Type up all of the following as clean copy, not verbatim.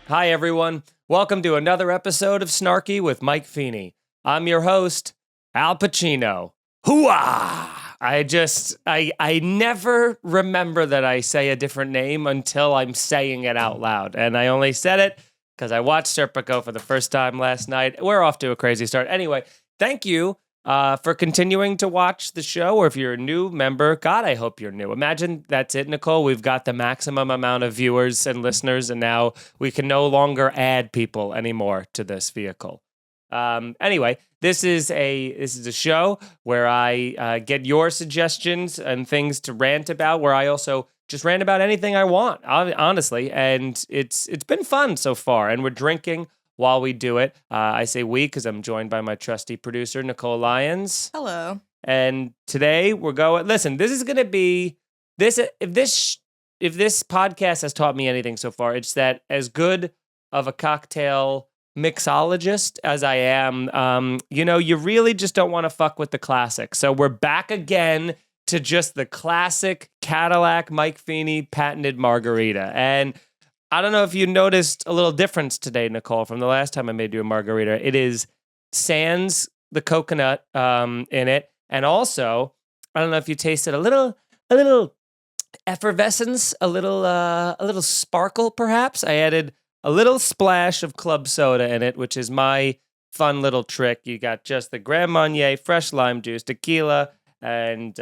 Hi, everyone. Welcome to another episode of Snarky with Mike Feeney. I'm your host, Al Pacino. Hooah! I never remember that I say a different name until I'm saying it out loud. And I only said it because I watched Serpico for the first time last night. We're off to a crazy start. Anyway, thank you for continuing to watch the show. Or if you're a new member, God, I hope you're new. Imagine that's it, Nicole. We've got the maximum amount of viewers and listeners, and now we can no longer add people anymore to this vehicle. Anyway, this is a show where I get your suggestions and things to rant about, where I also just rant about anything I want, honestly. And it's been fun so far, and we're drinking while we do it. I say we because I'm joined by my trusty producer, Nicole Lyons. Hello. And today we're going, listen, this is going to be, if this podcast has taught me anything so far, it's that as good of a cocktail mixologist as I am, you really just don't want to fuck with the classic. So we're back again to just the classic Cadillac Mike Feeney patented margarita. And I don't know if you noticed a little difference today, Nicole, from the last time I made you a margarita. It is sans the coconut in it. And also, I don't know if you tasted a little effervescence, a little sparkle, perhaps. I added a little splash of club soda in it, which is my fun little trick. You got just the Grand Marnier, fresh lime juice, tequila, and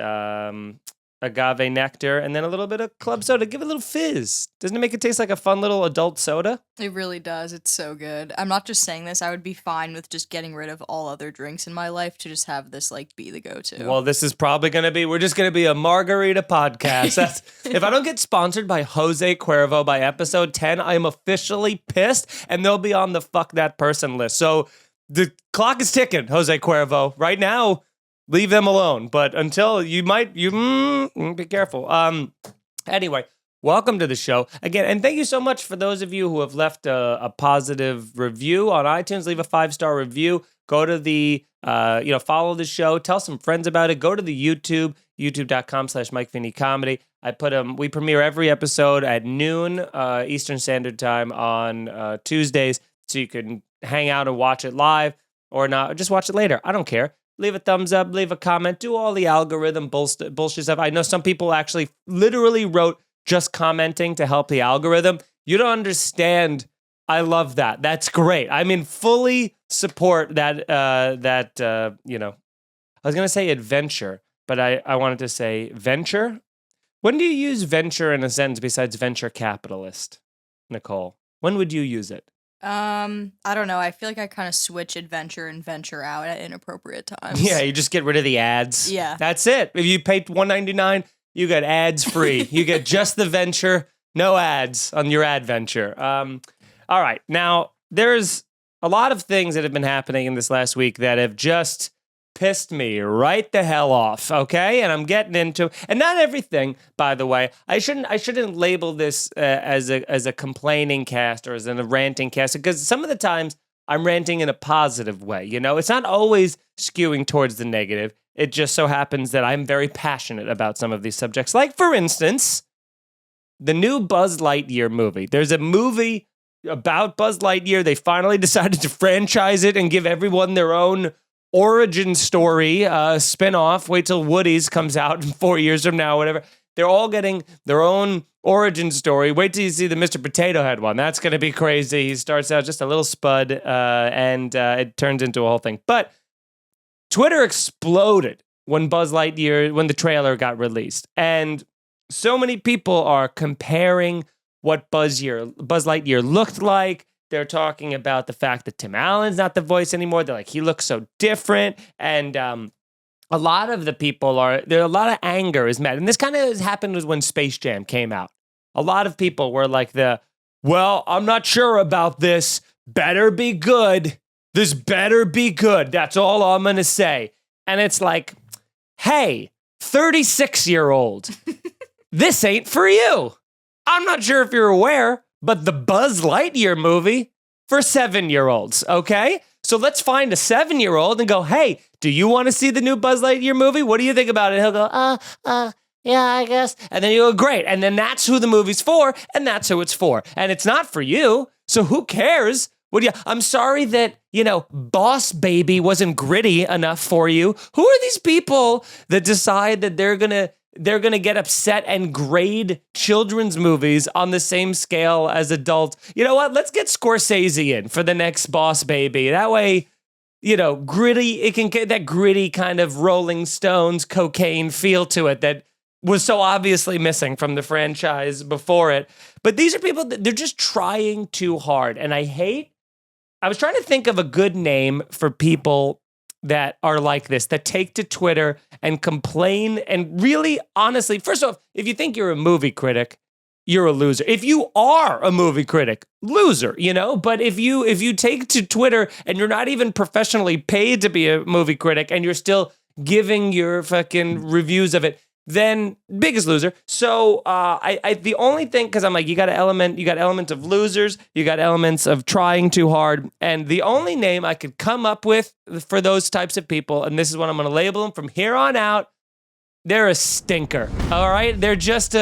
agave nectar, and then a little bit of club soda. Give it a little fizz. Doesn't it make it taste like a fun little adult soda? It really does. It's so good. I'm not just saying this. I would be fine with just getting rid of all other drinks in my life to just have this be the go-to. Well, this is probably going to be, we're just going to be a margarita podcast. If I don't get sponsored by Jose Cuervo by episode 10, I'm officially pissed, and they'll be on the fuck that person list. So the clock is ticking, Jose Cuervo. Right now, leave them alone. But until be careful. Anyway, welcome to the show again. And thank you so much for those of you who have left a positive review on iTunes. Leave a 5-star review. Go to the, follow the show. Tell some friends about it. Go to the YouTube, youtube.com/Mike Feeney Comedy. We premiere every episode at noon Eastern Standard Time on Tuesdays. So you can hang out and watch it live or not. Or just watch it later. I don't care. Leave a thumbs up, leave a comment, do all the algorithm bullshit stuff. I know some people actually literally wrote just commenting to help the algorithm. You don't understand. I love that. That's great. I mean, fully support that, I was going to say adventure, but I wanted to say venture. When do you use venture in a sentence besides venture capitalist, Nicole? When would you use it? I don't know. I feel like I kind of switch adventure and venture out at inappropriate times. Yeah, you just get rid of the ads. Yeah. That's it. If you pay $1.99, you get ads free. You get just the venture, no ads on your adventure. All right. Now, there's a lot of things that have been happening in this last week that have just pissed me right the hell off, okay? And I'm getting into, and not everything, by the way. I shouldn't label this as a complaining cast or as a ranting cast, because some of the times I'm ranting in a positive way, It's not always skewing towards the negative. It just so happens that I'm very passionate about some of these subjects. Like, for instance, the new Buzz Lightyear movie. There's a movie about Buzz Lightyear. They finally decided to franchise it and give everyone their own origin story, spinoff. Wait till Woody's comes out in 4 years from now, whatever. They're all getting their own origin story. Wait till you see the Mr. Potato Head one. That's going to be crazy. He starts out just a little spud, and it turns into a whole thing. But Twitter exploded when the trailer got released. And so many people are comparing what Buzz Lightyear looked like. They're talking about the fact that Tim Allen's not the voice anymore. They're like, he looks so different. And a lot of the people a lot of anger is met. And this kind of happened when Space Jam came out. A lot of people were like I'm not sure about this. Better be good. This better be good. That's all I'm going to say. And it's like, hey, 36-year-old, this ain't for you. I'm not sure if you're aware, but the Buzz Lightyear movie for 7-year-olds, okay? So let's find a 7-year-old and go, hey, do you want to see the new Buzz Lightyear movie? What do you think about it? He'll go, yeah, I guess. And then you go, great. And then that's who the movie's for, and that's who it's for. And it's not for you, so who cares? I'm sorry that, Boss Baby wasn't gritty enough for you. Who are these people that decide that they're gonna get upset and grade children's movies on the same scale as adult? You know what? Let's get Scorsese in for the next Boss Baby. That way, gritty, it can get that gritty kind of Rolling Stones cocaine feel to it that was so obviously missing from the franchise before it. But these are people that they're just trying too hard. And I was trying to think of a good name for people that are like this, that take to Twitter and complain and really, honestly, first off, if you think you're a movie critic, you're a loser. If you are a movie critic, loser, But if you take to Twitter and you're not even professionally paid to be a movie critic and you're still giving your fucking reviews of it, then biggest loser. So I the only thing, because I'm like, you got elements of losers, you got elements of trying too hard, and the only name I could come up with for those types of people, and this is what I'm going to label them from here on out, they're a stinker. All right, they're just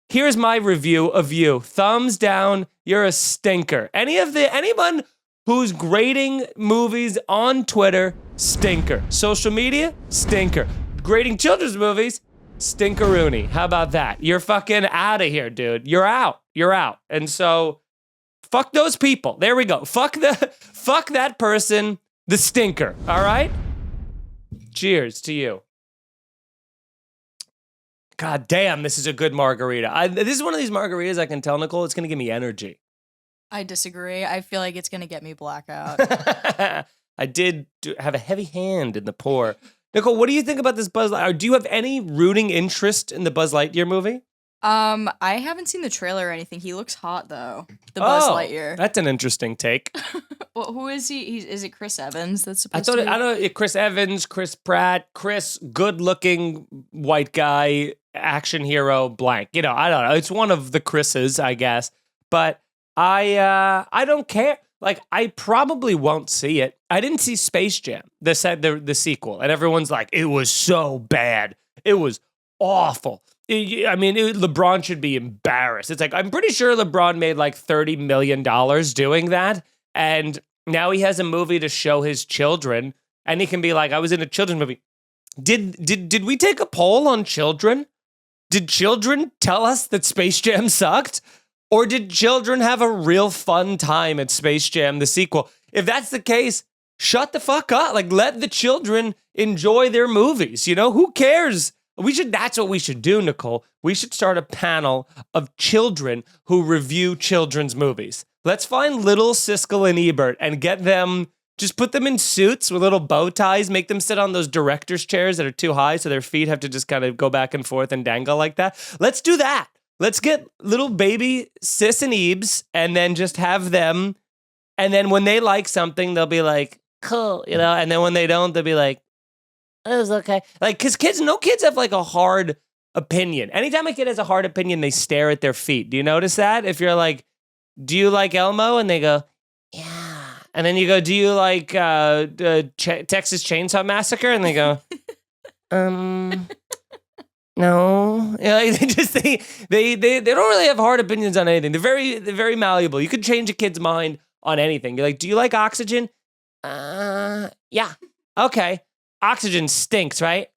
here's my review of you. Thumbs down. You're a stinker. Anyone who's grading movies on Twitter, stinker. Social media, stinker. Grading children's movies, stinkeroony. How about that? You're fucking out of here, dude. You're out. And so, fuck those people. There we go. Fuck that person, the stinker. All right? Cheers to you. God damn, this is a good margarita. This is one of these margaritas I can tell Nicole it's going to give me energy. I disagree. I feel like it's going to get me blackout. I did have a heavy hand in the pour. Nicole, what do you think about this Buzz Lightyear? Do you have any rooting interest in the Buzz Lightyear movie? I haven't seen the trailer or anything. He looks hot though. The Buzz Lightyear. That's an interesting take. Well, who is he? Is it Chris Evans that's supposed to be? I don't know. Chris Evans, Chris Pratt, Chris, good-looking white guy, action hero, blank. I don't know. It's one of the Chris's, I guess. But I don't care. Like, I probably won't see it. I didn't see Space Jam, the sequel, and everyone's like, it was so bad. It was awful. LeBron should be embarrassed. It's like, I'm pretty sure LeBron made like $30 million doing that, and now he has a movie to show his children, and he can be like, I was in a children's movie. Did we take a poll on children? Did children tell us that Space Jam sucked? Or did children have a real fun time at Space Jam, the sequel? If that's the case, shut the fuck up. Like, let the children enjoy their movies. Who cares? That's what we should do, Nicole. We should start a panel of children who review children's movies. Let's find little Siskel and Ebert and get them, just put them in suits with little bow ties, make them sit on those director's chairs that are too high so their feet have to just kind of go back and forth and dangle like that. Let's do that. Let's get little baby Sis and Ebes and then just have them. And then when they like something, they'll be like, cool, and then when they don't, they'll be like, it was okay. Like, because no kids have like a hard opinion. Anytime a kid has a hard opinion, they stare at their feet. Do you notice that? If you're like, do you like Elmo? And they go, yeah. And then you go, do you like Texas Chainsaw Massacre? And they go, no. They don't really have hard opinions on anything. They're very malleable. You could change a kid's mind on anything. You're like, do you like Oxygen? Yeah. Okay. Oxygen stinks, right?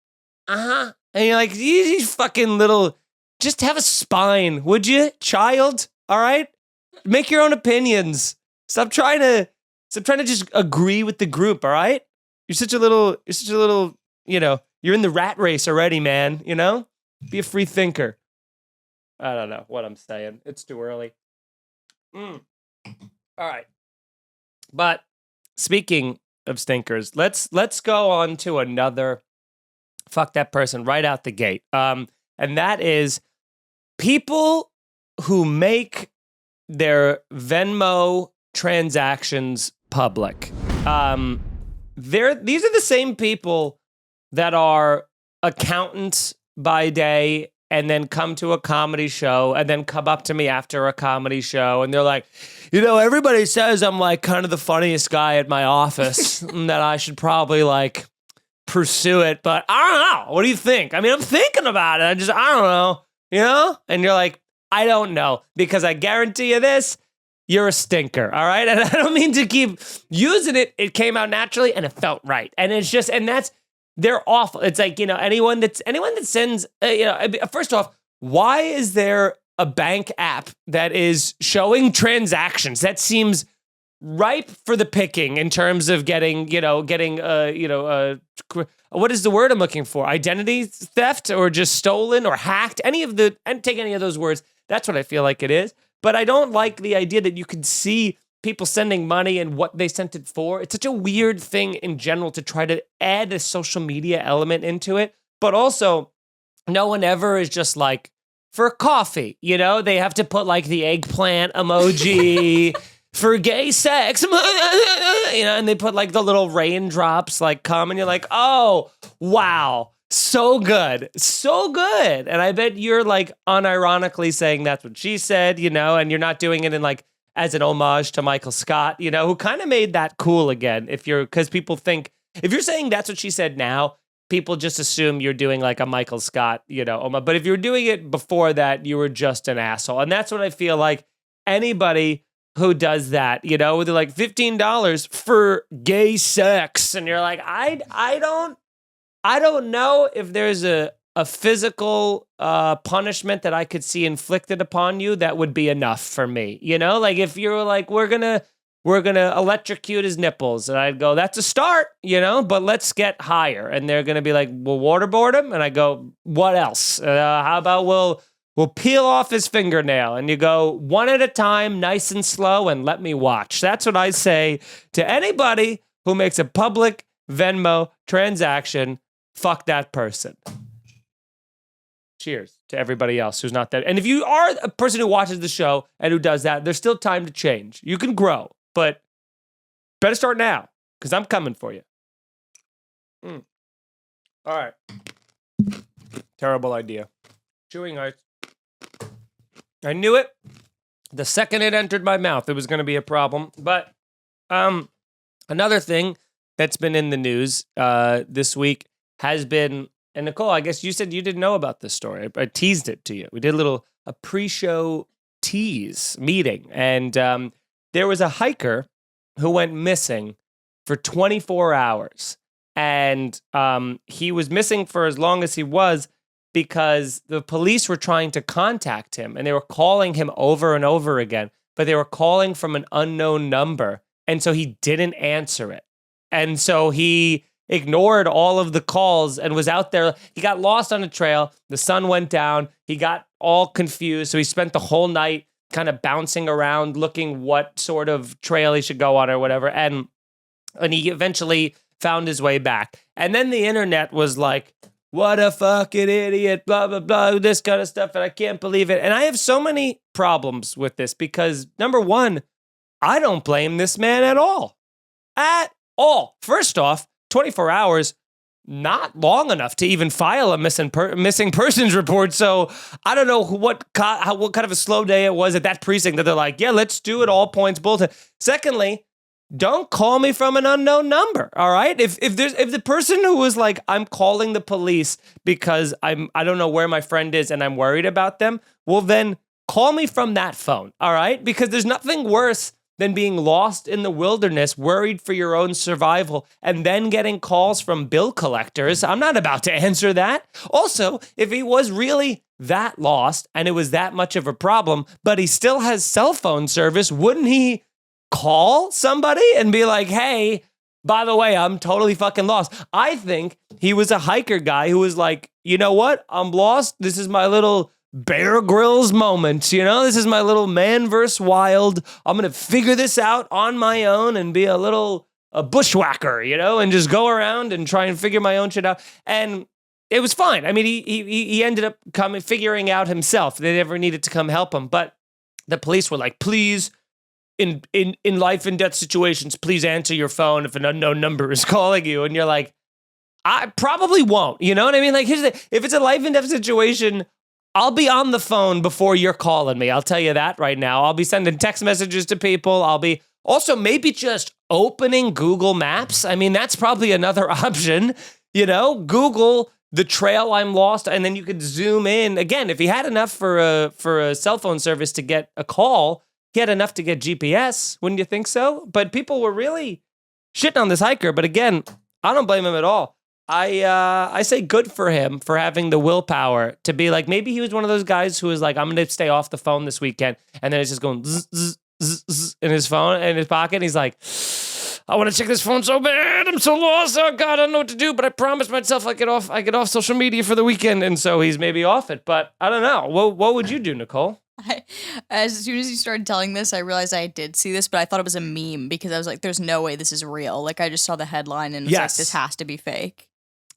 Uh-huh. And you're like, you fucking little, just have a spine, would you, child? All right? Make your own opinions. Stop trying to just agree with the group, all right? You're such a little, you're in the rat race already, man, Be a free thinker. I don't know what I'm saying. It's too early. All right. But speaking of stinkers, let's go on to another fuck that person right out the gate. And that is people who make their Venmo transactions public. These are the same people that are accountants by day and then come to a comedy show and then come up to me after a comedy show and they're like, everybody says I'm like kind of the funniest guy at my office and that I should probably like pursue it, but I don't know. What do you think? I mean, I'm thinking about it. I don't know, you know? And you're like, I don't know, because I guarantee you this, you're a stinker, all right? And I don't mean to keep using it. It came out naturally and it felt right. And it's just, and they're awful. It's like, you know, anyone that sends, first off, why is there a bank app that is showing transactions? That seems ripe for the picking in terms of getting, what is the word I'm looking for? Identity theft, or just stolen or hacked? Take any of those words. That's what I feel like it is. But I don't like the idea that you could see people sending money and what they sent it for. It's such a weird thing in general to try to add a social media element into it. But also, no one ever is just like, for coffee, you know? They have to put like the eggplant emoji for gay sex, you know, and they put like the little raindrops like come, and you're like, oh, wow. So good. So good. And I bet you're like unironically saying that's what she said, you know, and you're not doing it in like as an homage to Michael Scott, you know, who kind of made that cool again. Because people think, if you're saying that's what she said now, people just assume you're doing like a Michael Scott, you know, homage. But if you're doing it before that, you were just an asshole. And that's what I feel like anybody who does that, you know, they're like $15 for gay sex. And you're like, I don't know if there's a physical punishment that I could see inflicted upon you that would be enough for me. You know, like if you're like, we're gonna electrocute his nipples, and I'd go, that's a start, you know, but let's get higher. And they're gonna be like, we'll waterboard him, and I go, what else? How about we'll peel off his fingernail, and you go one at a time, nice and slow, and let me watch. That's what I say to anybody who makes a public Venmo transaction. Fuck that person. Cheers to everybody else who's not that. And if you are a person who watches the show and who does that, there's still time to change. You can grow, but better start now, because I'm coming for you. All right. Terrible idea. Chewing ice. I knew it. The second it entered my mouth, it was going to be a problem. But another thing that's been in the news this week has been, and Nicole, I guess you said you didn't know about this story. I teased it to you. We did a pre-show tease meeting, and there was a hiker who went missing for 24 hours. And he was missing for as long as he was because the police were trying to contact him, and they were calling him over and over again, but they were calling from an unknown number, and so he didn't answer it. And so he ignored all of the calls and was out there. He got lost on a trail. The sun went down. He got all confused. So he spent the whole night kind of bouncing around, looking what sort of trail he should go on or whatever. And he eventually found his way back. And then the internet was like, what a fucking idiot, blah, blah, blah, this kind of stuff. And I can't believe it. And I have so many problems with this because, number one, I don't blame this man at all. At all. First off, 24 hours, not long enough to even file a missing persons report. So I don't know what kind of a slow day it was at that precinct that they're like, yeah, let's do it, all points bulletin. Secondly, don't call me from an unknown number. All right. If the person who was like, I'm calling the police because I don't know where my friend is and I'm worried about them, well then call me from that phone. All right. Because there's nothing worse than being lost in the wilderness, worried for your own survival, and then getting calls from bill collectors. I'm not about to answer that. Also, if he was really that lost and it was that much of a problem, but he still has cell phone service, wouldn't he call somebody and be like, hey, by the way, I'm totally fucking lost? I think he was a hiker guy who was like, you know what? I'm lost. This is my little Bear Grylls moment, you know? This is my little man versus wild. I'm going to figure this out on my own and be a bushwhacker, you know, and just go around and try and figure my own shit out. And it was fine. I mean, he ended up figuring out himself. They never needed to come help him. But the police were like, please, in life and death situations, please answer your phone if an unknown number is calling you. And you're like, I probably won't. You know what I mean? Like, if it's a life and death situation, I'll be on the phone before you're calling me. I'll tell you that right now. I'll be sending text messages to people. I'll be also maybe just opening Google Maps. I mean, that's probably another option. Google the trail I'm lost, and then you could zoom in. Again, if he had enough for a cell phone service to get a call, he had enough to get GPS. Wouldn't you think so? But people were really shitting on this hiker. But again, I don't blame him at all. I say good for him for having the willpower to be like, maybe he was one of those guys who was like, I'm going to stay off the phone this weekend. And then it's just going zzz, zzz, zzz, zzz in his phone, in his pocket. And he's like, I want to check this phone so bad. I'm so lost. Oh God, I don't know what to do. But I promised myself I get off social media for the weekend. And so he's maybe off it. But I don't know. What would you do, Nicole? As soon as you started telling this, I realized I did see this, but I thought it was a meme because I was like, there's no way this is real. Like, I just saw the headline and was like, this has to be fake.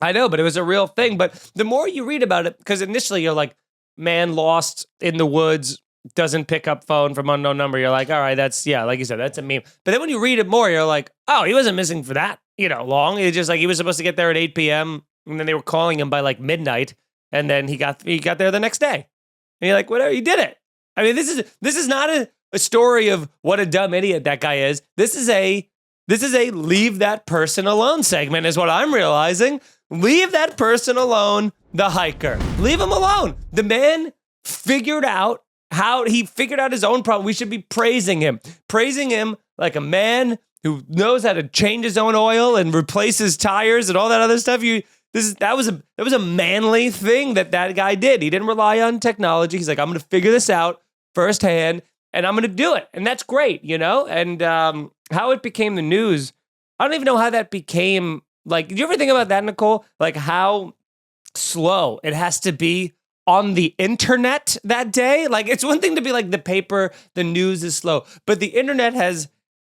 I know, but it was a real thing. But the more you read about it, because initially you're like, man lost in the woods, doesn't pick up phone from unknown number. You're like, all right, that's, like you said, that's a meme. But then when you read it more, you're like, oh, he wasn't missing for that, long. It's just like he was supposed to get there at 8 p.m. and then they were calling him by like midnight. And then he got there the next day. And you're like, whatever, he did it. I mean, this is not a story of what a dumb idiot that guy is. This is a leave that person alone segment is what I'm realizing. Leave that person alone, the hiker. Leave him alone. The man figured out his own problem. We should be praising him like a man who knows how to change his own oil and replace his tires and all that other stuff. That was a manly thing that guy did. He didn't rely on technology. He's like, I'm going to figure this out firsthand and I'm going to do it. And that's great, And how it became the news, I don't even know how that became. Like, did you ever think about that, Nicole? Like how slow it has to be on the internet that day? Like, it's one thing to be like the paper, the news is slow, but the internet has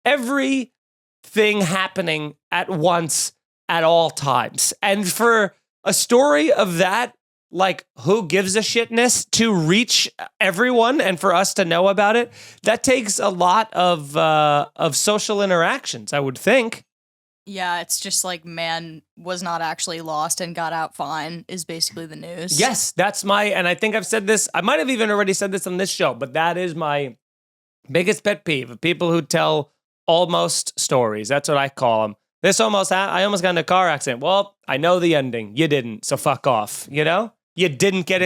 everything happening at once at all times. And for a story of that, like, who gives a shitness to reach everyone and for us to know about it, that takes a lot of social interactions, I would think. Yeah, it's just like man was not actually lost and got out fine is basically the news. Yes, and I think I've said this, I might have even already said this on this show, but that is my biggest pet peeve of people who tell almost stories. That's what I call them. I almost got in a car accident. Well, I know the ending. You didn't, so fuck off, You didn't get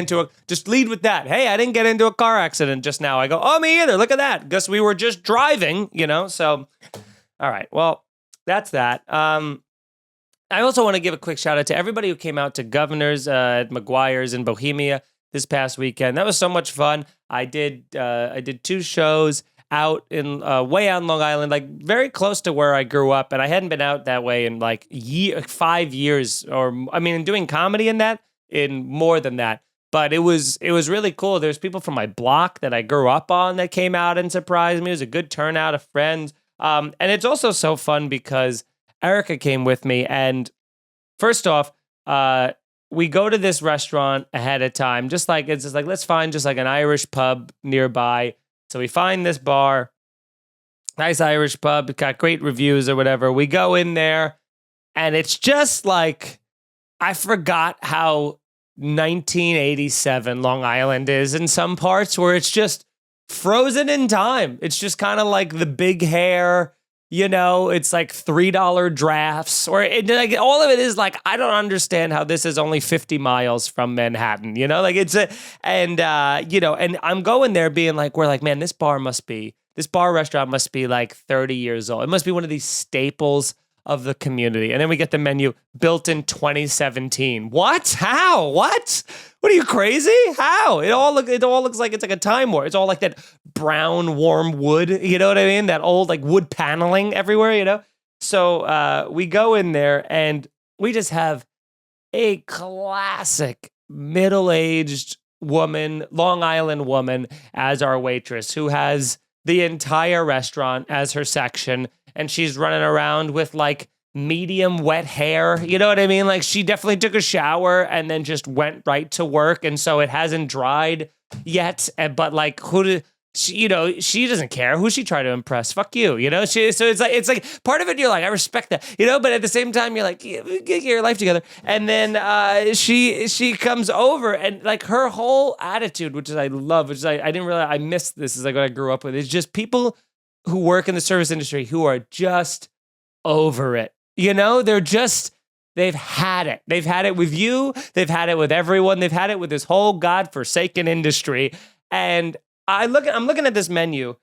just lead with that. Hey, I didn't get into a car accident just now. I go, oh, me either. Look at that. Guess we were just driving, so, all right, well, that's that. I also want to give a quick shout out to everybody who came out to Governor's at McGuire's in Bohemia this past weekend. That was so much fun. I did 2 shows out in way out in Long Island, like very close to where I grew up, and I hadn't been out that way in like 5 years, doing comedy in more than that. But it was really cool. There's people from my block that I grew up on that came out and surprised me. It was a good turnout of friends. And it's also so fun because Erica came with me. And first off, we go to this restaurant ahead of time. It's just like, let's find just like an Irish pub nearby. So we find this bar, nice Irish pub, got great reviews or whatever. We go in there and it's just like, I forgot how 1987 Long Island is in some parts where it's just frozen in time. It's just kind of like the big hair, it's like $3 drafts or like all of it is like, I don't understand how this is only 50 miles from Manhattan, like and I'm going there being like, we're like, man, this bar restaurant must be like 30 years old. It must be one of these staples of the community. And then we get the menu built in 2017. What? How? What? What are you crazy? How? It all looks like it's like a time warp. It's all like that brown, warm wood. You know what I mean? That old like wood paneling everywhere. So we go in there and we just have a classic middle-aged woman, Long Island woman, as our waitress who has the entire restaurant as her section. And she's running around with like medium wet hair. You know what I mean? Like she definitely took a shower and then just went right to work. And so it hasn't dried yet. But like she doesn't care who she tried to impress. Fuck you. So it's like part of it. You're like, I respect that, but at the same time, you're like, get your life together. And then she comes over and like her whole attitude, which is I love, which is I didn't realize I missed this is like what I grew up with. It's just people who work in the service industry who are just over it. They're just They've had it. They've had it with you. They've had it with everyone. They've had it with this whole godforsaken industry. And I'm looking at this menu,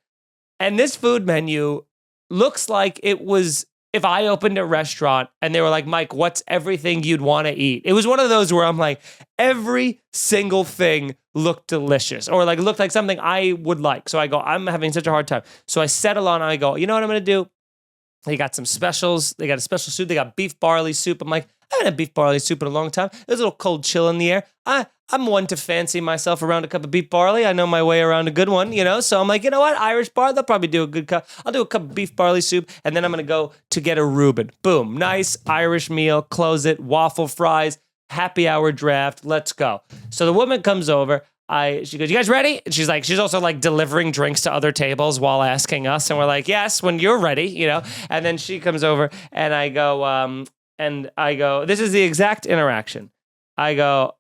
and this food menu looks like it was if I opened a restaurant and they were like, Mike, what's everything you'd want to eat? It was one of those where I'm like, every single thing looked delicious or like looked like something I would like. So I go, I'm having such a hard time. So I settle on, I go, you know what I'm going to do? They got some specials. They got a special soup. They got beef barley soup. I'm like, I haven't had beef barley soup in a long time. There's a little cold chill in the air. I'm one to fancy myself around a cup of beef barley. I know my way around a good one, So I'm like, you know what? Irish bar, they'll probably do a good cup. I'll do a cup of beef barley soup, and then I'm going to go to get a Reuben. Boom. Nice Irish meal. Close it. Waffle fries. Happy hour draft. Let's go. So the woman comes over. She goes, you guys ready? And she's also like delivering drinks to other tables while asking us. And we're like, yes, when you're ready, And then she comes over and I go, this is the exact interaction. I go,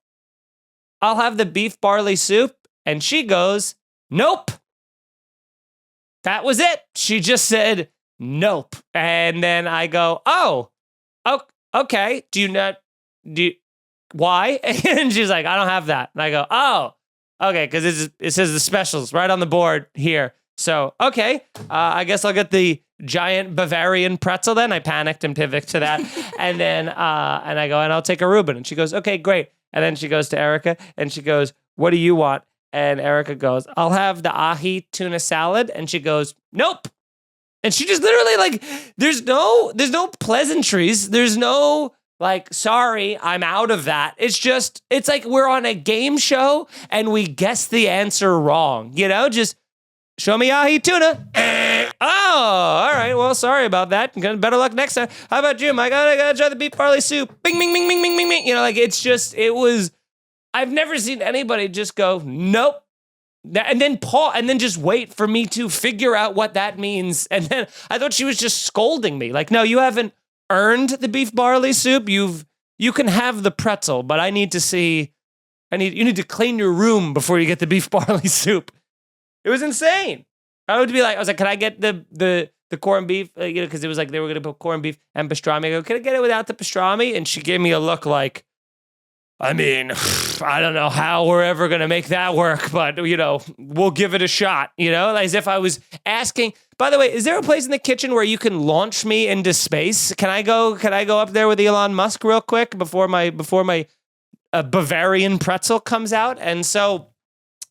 I'll have the beef barley soup. And she goes, nope. That was it. She just said, nope. And then I go, oh, okay. Why? And she's like, I don't have that. And I go, oh. Okay, because it says the specials right on the board here. So, okay, I guess I'll get the giant Bavarian pretzel then. I panicked and pivoted to that. And then and I go, and I'll take a Reuben. And she goes, okay, great. And then she goes to Erica and she goes, what do you want? And Erica goes, I'll have the ahi tuna salad. And she goes, nope. And she just literally like, there's no pleasantries. There's no like, sorry, I'm out of that. It's like we're on a game show and we guess the answer wrong. Just show me ahi tuna. Oh, all right. Well, sorry about that. Better luck next time. How about you, Mike? I gotta try the beef barley soup. Bing, bing, bing, bing, bing, bing, bing. I've never seen anybody just go, nope. And then pause and then just wait for me to figure out what that means. And then I thought she was just scolding me. Like, no, you haven't earned the beef barley soup. You can have the pretzel, but you need to clean your room before you get the beef barley soup. It was insane. I was like, can I get the corned beef? Because it was like they were going to put corned beef and pastrami. I go, can I get it without the pastrami? And she gave me a look like, I mean, I don't know how we're ever going to make that work, but, we'll give it a shot, as if I was asking. By the way, is there a place in the kitchen where you can launch me into space? Can I go up there with Elon Musk real quick before my Bavarian pretzel comes out? And so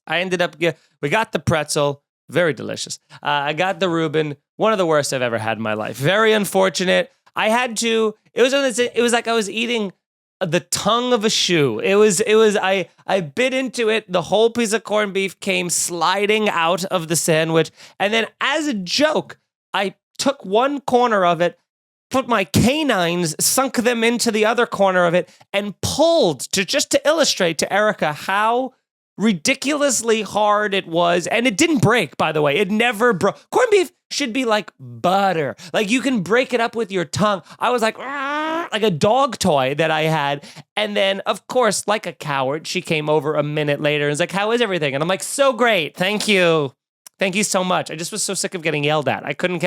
I ended up, we got the pretzel, very delicious. I got the Reuben, one of the worst I've ever had in my life. Very unfortunate. It was like I was eating the tongue of a shoe. I bit into it. The whole piece of corned beef came sliding out of the sandwich. And then as a joke, I took one corner of it, put my canines, sunk them into the other corner of it, and pulled to illustrate to Erica how ridiculously hard it was. And it didn't break, by the way. It never broke. Corned beef should be like butter. Like you can break it up with your tongue. I was like a dog toy that I had. And then, of course, like a coward, she came over a minute later and was like, how is everything? And I'm like, so great. Thank you. Thank you so much. I just was so sick of getting yelled at. I couldn't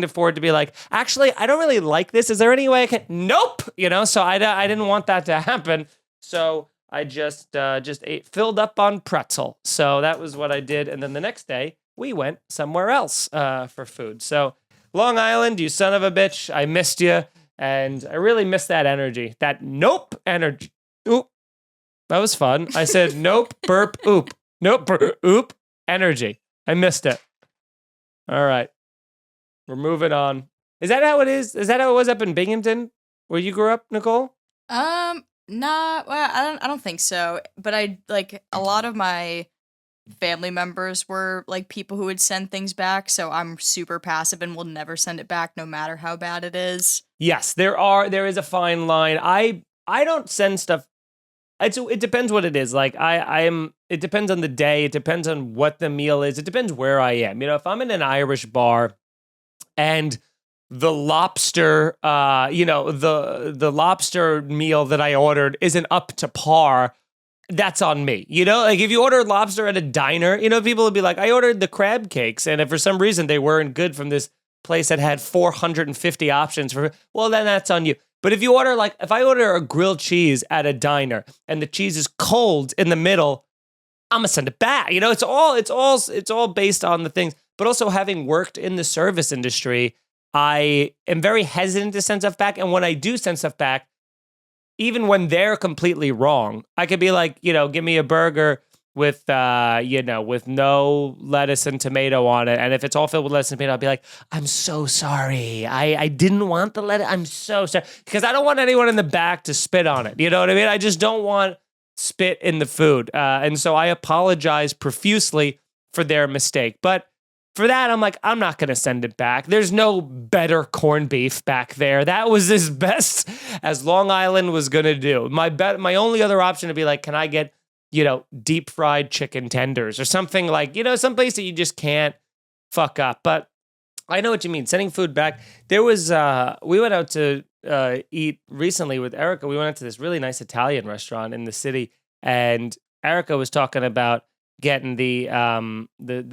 afford to be like, actually, I don't really like this. Is there any way I can? Nope. So I didn't want that to happen. So I just filled up on pretzel. So that was what I did. And then the next day, we went somewhere else for food. So Long Island, you son of a bitch, I missed you. And I really missed that energy. That nope energy. Oop. That was fun. I said nope, burp, oop. Nope, burp, oop, energy. I missed it. All right. We're moving on. Is that how it is? Is that how it was up in Binghamton where you grew up, Nicole? Nah, well, I don't think so. But a lot of my family members were like people who would send things back, so I'm super passive and will never send it back no matter how bad it is. Yes, there is a fine line. I don't send stuff. It depends what it is. Like it depends on the day, it depends on what the meal is, it depends where I am. If I'm in an Irish bar and the lobster, the lobster meal that I ordered isn't up to par, that's on me. Like if you order lobster at a diner, people would be like, I ordered the crab cakes, and if for some reason they weren't good from this place that had 450 options well, then that's on you. But if you order if I order a grilled cheese at a diner and the cheese is cold in the middle, I'm gonna send it back. It's all based on the things. But also having worked in the service industry, I am very hesitant to send stuff back. And when I do send stuff back, even when they're completely wrong, I could be like, give me a burger with with no lettuce and tomato on it. And if it's all filled with lettuce and tomato, I'll be like, I'm so sorry. I didn't want the lettuce. I'm so sorry. Because I don't want anyone in the back to spit on it. You know what I mean? I just don't want spit in the food. And so I apologize profusely for their mistake. But for that, I'm like, I'm not going to send it back. There's no better corned beef back there. That was as best as Long Island was going to do. My only other option to be like, can I get, deep fried chicken tenders or something like, someplace that you just can't fuck up. But I know what you mean. Sending food back. There was, we went out to eat recently with Erica. We went out to this really nice Italian restaurant in the city, and Erica was talking about getting the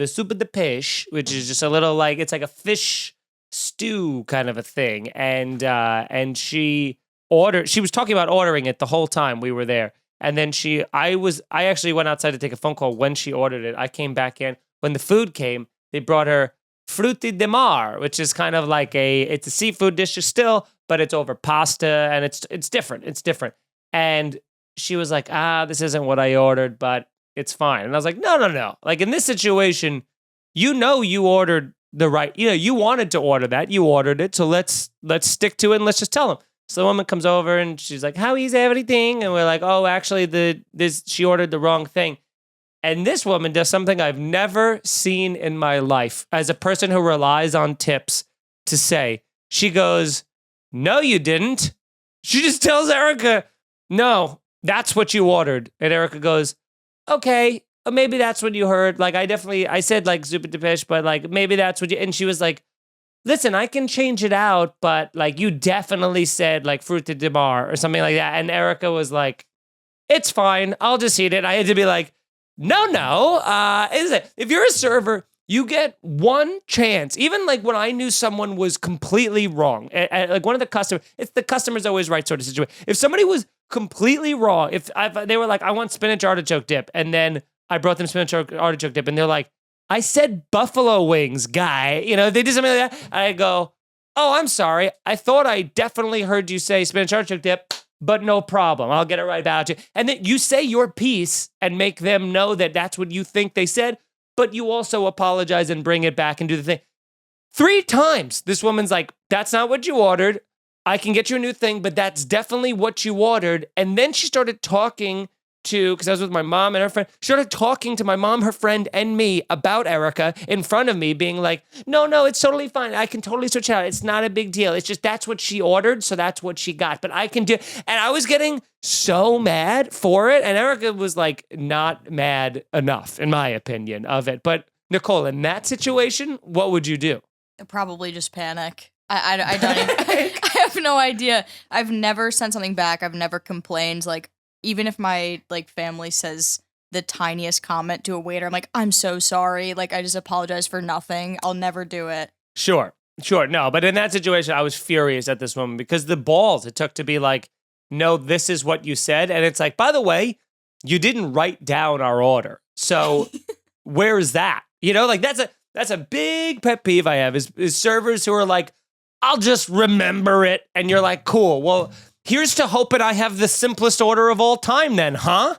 soup de pêche, which is just a little it's like a fish stew kind of a thing. And she was talking about ordering it the whole time we were there. And then I actually went outside to take a phone call when she ordered it. I came back in. When the food came, they brought her frutti di mare, which is kind of it's a seafood dish still, but it's over pasta and it's different. It's different. And she was like, this isn't what I ordered, but it's fine. And I was like, no. In this situation, you ordered the right, you wanted to order that. You ordered it. So let's stick to it and let's just tell them. So the woman comes over and she's like, how is everything? And we're like, oh, actually she ordered the wrong thing. And this woman does something I've never seen in my life as a person who relies on tips to say. She goes, no, you didn't. She just tells Erica, no, that's what you ordered. And Erica goes, okay, maybe that's what you heard. I said soup de pêche, but maybe that's what you, and she was like, listen, I can change it out, but you definitely said frutti di mare or something like that. And Erica was like, it's fine. I'll just eat it. I had to be like, no. If you're a server, you get one chance. Even when I knew someone was completely wrong, one of the customers, it's the customer's always right sort of situation. If somebody was completely wrong, if they were like, I want spinach artichoke dip, and then I brought them spinach artichoke dip, and they're like, I said buffalo wings, guy. They did something like that. I go, oh, I'm sorry. I thought I definitely heard you say spinach artichoke dip, but no problem. I'll get it right back to you. And then you say your piece and make them know that that's what you think they said, but you also apologize and bring it back and do the thing. 3 times, this woman's like, that's not what you ordered. I can get you a new thing, but that's definitely what you ordered. And then she started talking because I was with my mom and her friend, she started talking to my mom, her friend, and me about Erica in front of me, being like, no, it's totally fine. I can totally switch out. It's not a big deal. It's just that's what she ordered, so that's what she got. But I can do, and I was getting so mad for it, and Erica was not mad enough, in my opinion, of it. But Nicole, in that situation, what would you do? Probably just panic. I don't even, I have no idea. I've never sent something back. I've never complained. Even if my family says the tiniest comment to a waiter, I'm like, I'm so sorry. I just apologize for nothing. I'll never do it. Sure. No, but in that situation, I was furious at this woman because the balls it took to be like, no, this is what you said. And it's like, by the way, you didn't write down our order. So where is that? That's a big pet peeve I have is servers who are like, I'll just remember it. And you're like, cool. Well, here's to hoping I have the simplest order of all time then, huh?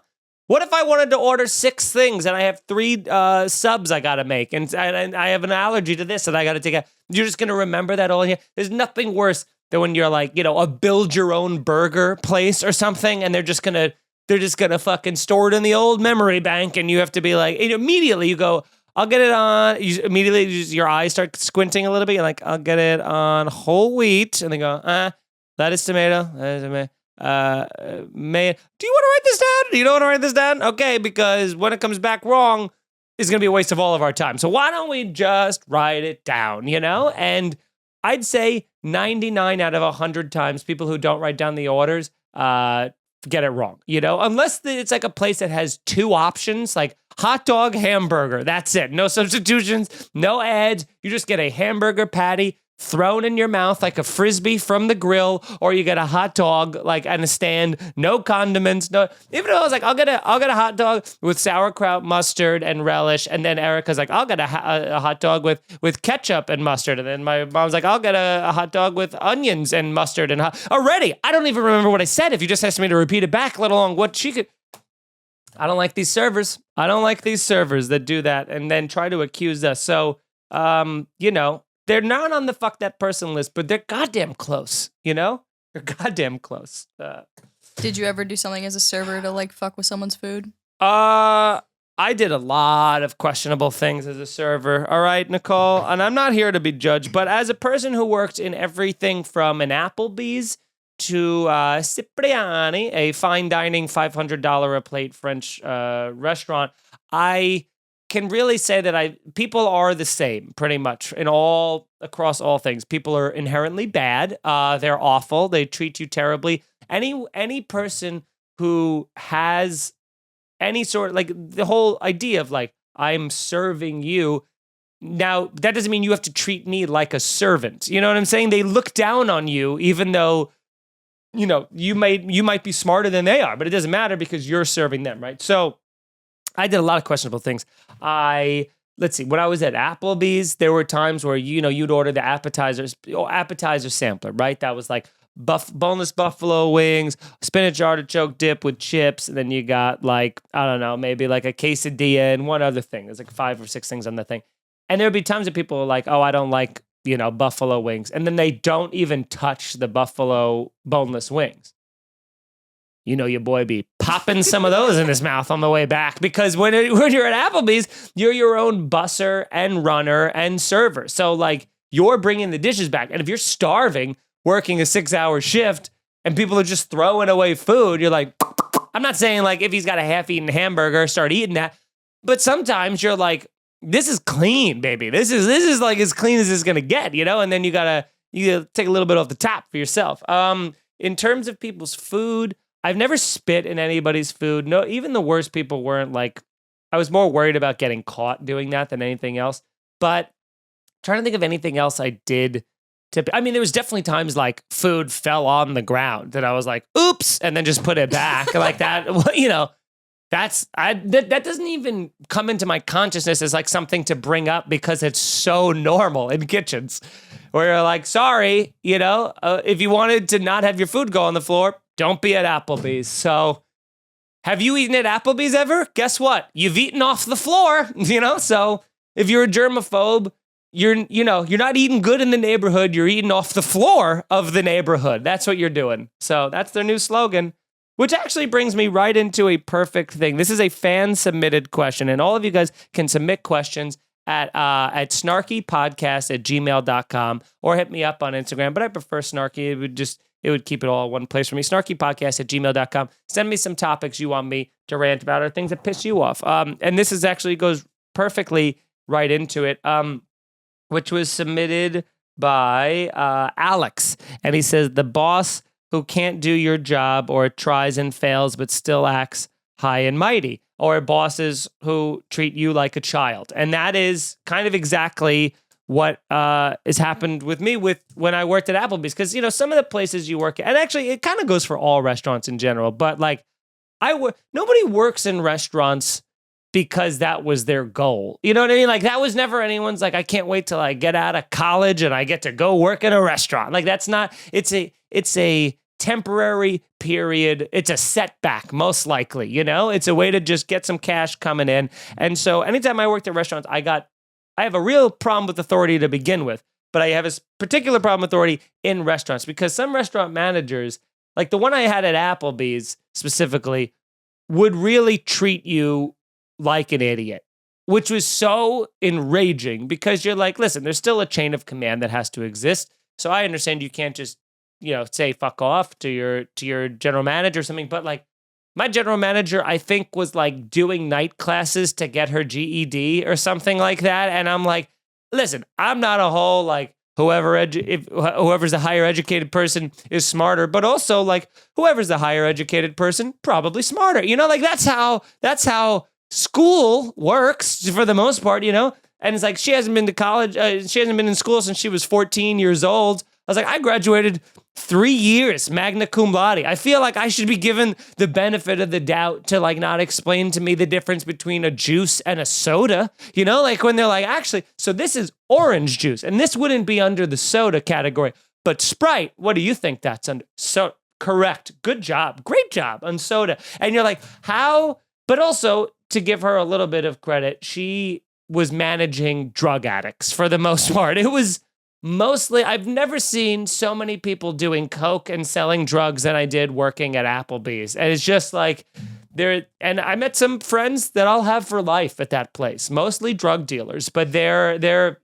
What if I wanted to order 6 things and I have 3 subs I got to make and I have an allergy to this and I got to take a... You're just going to remember that all in here? There's nothing worse than when you're a build your own burger place or something and they're just going to fucking store it in the old memory bank and you have to be like... Immediately you go, I'll get it on... your eyes start squinting a little bit. You're like, I'll get it on whole wheat. And they go, lettuce, tomato, mayo. Do you want to write this down? Do you don't want to write this down? Okay, because when it comes back wrong, it's going to be a waste of all of our time. So why don't we just write it down, And I'd say 99 out of 100 times, people who don't write down the orders get it wrong, Unless it's a place that has 2 options, like hot dog, hamburger. That's it. No substitutions, no ads. You just get a hamburger patty thrown in your mouth like a Frisbee from the grill, or you get a hot dog like on a stand, no condiments, no. Even though I was like, I'll get a hot dog with sauerkraut, mustard, and relish, and then Erica's like, I'll get a hot dog with ketchup and mustard, and then my mom's like, I'll get a hot dog with onions and mustard and already. I don't even remember what I said. If you just asked me to repeat it back, let alone what she could. I don't like these servers. I don't like these servers that do that and then try to accuse us. So, they're not on the fuck that person list, but they're goddamn close, They're goddamn close. Did you ever do something as a server to like fuck with someone's food? I did a lot of questionable things as a server. All right, Nicole, and I'm not here to be judged, but as a person who worked in everything from an Applebee's to Cipriani, a fine dining $500 a plate French restaurant, I can really say that people are the same pretty much across all things. People are inherently bad. They're awful. They treat you terribly. Any person who has any sort of like the whole idea of like, I'm serving you. Now, that doesn't mean you have to treat me like a servant. You know what I'm saying? They look down on you, even though, you might be smarter than they are, but it doesn't matter because you're serving them, right? So I did a lot of questionable things. Let's see, when I was at Applebee's, there were times where, you'd order the appetizer sampler, right? That was like boneless buffalo wings, spinach artichoke dip with chips, and then you got like, I don't know, maybe like a quesadilla and one other thing. There's like 5 or 6 things on the thing. And there would be times that people were like, oh, I don't like, buffalo wings. And then they don't even touch the buffalo boneless wings. Your boy be popping some of those in his mouth on the way back because when you're at Applebee's, you're your own busser and runner and server. So like you're bringing the dishes back. And if you're starving, working a 6-hour shift and people are just throwing away food, you're like, I'm not saying like if he's got a half-eaten hamburger, start eating that. But sometimes you're like, this is clean, baby. This is like as clean as it's gonna get, And then you gotta take a little bit off the top for yourself. In terms of people's food, I've never spit in anybody's food. No, even the worst people weren't like. I was more worried about getting caught doing that than anything else. But trying to think of anything else I did. There was definitely times like food fell on the ground that I was like, oops, and then just put it back like that. That doesn't even come into my consciousness as like something to bring up because it's so normal in kitchens where you're like, sorry, if you wanted to not have your food go on the floor, don't be at Applebee's. So have you eaten at Applebee's ever? Guess what? You've eaten off the floor, So if you're a germaphobe, you're not eating good in the neighborhood. You're eating off the floor of the neighborhood. That's what you're doing. So that's their new slogan. Which actually brings me right into a perfect thing. This is a fan-submitted question, and all of you guys can submit questions at snarkypodcast@gmail.com or hit me up on Instagram, but I prefer Snarky. It would keep it all in one place for me. snarkypodcast@gmail.com. Send me some topics you want me to rant about or things that piss you off. And this is actually goes perfectly right into it, which was submitted by Alex, and he says, the boss who can't do your job or tries and fails but still acts high and mighty, or bosses who treat you like a child. And that is kind of exactly what has happened with me when I worked at Applebee's. Because, some of the places you work at, and actually it kind of goes for all restaurants in general, but like nobody works in restaurants because that was their goal. You know what I mean? Like that was never anyone's like, I can't wait till I get out of college and I get to go work in a restaurant. Like that's not, it's a temporary period. It's a setback, most likely, It's a way to just get some cash coming in. And so anytime I worked at restaurants, I have a real problem with authority to begin with, but I have a particular problem with authority in restaurants because some restaurant managers, like the one I had at Applebee's specifically, would really treat you like an idiot, which was so enraging because you're like, listen, there's still a chain of command that has to exist. So I understand you can't just say fuck off to your general manager or something. But like my general manager, I think was like doing night classes to get her GED or something like that. And I'm like, listen, I'm not a whole like whoever's the higher educated person is smarter, but also like whoever's the higher educated person, probably smarter. Like that's how school works for the most part, And it's like, she hasn't been to college. She hasn't been in school since she was 14 years old. I was like, I graduated 3 years, magna cum laude. I feel like I should be given the benefit of the doubt to like not explain to me the difference between a juice and a soda. You know, like when they're like, actually, so this is orange juice and this wouldn't be under the soda category. But Sprite, what do you think that's under? So correct. Good job. Great job on soda. And you're like, how? But also to give her a little bit of credit, she was managing drug addicts for the most part. It was mostly, I've never seen so many people doing coke and selling drugs than I did working at Applebee's. And it's just like and I met some friends that I'll have for life at that place, mostly drug dealers, but they're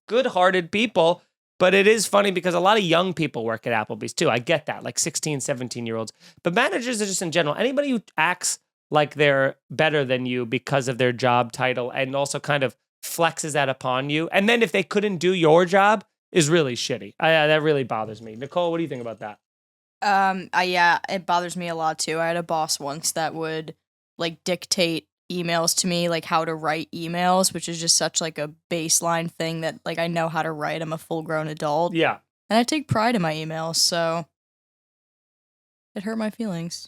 good-hearted people. But it is funny because a lot of young people work at Applebee's too. I get that, like 16, 17-year-olds. But managers are just in general, anybody who acts like they're better than you because of their job title and also kind of flexes that upon you. And then if they couldn't do your job is really shitty. That really bothers me. Nicole, what do you think about that? Yeah, it bothers me a lot too. I had a boss once that would like dictate emails to me, like how to write emails, which is just such like a baseline thing that like I know how to write. I'm a full grown adult. Yeah. And I take pride in my emails, so it hurt my feelings.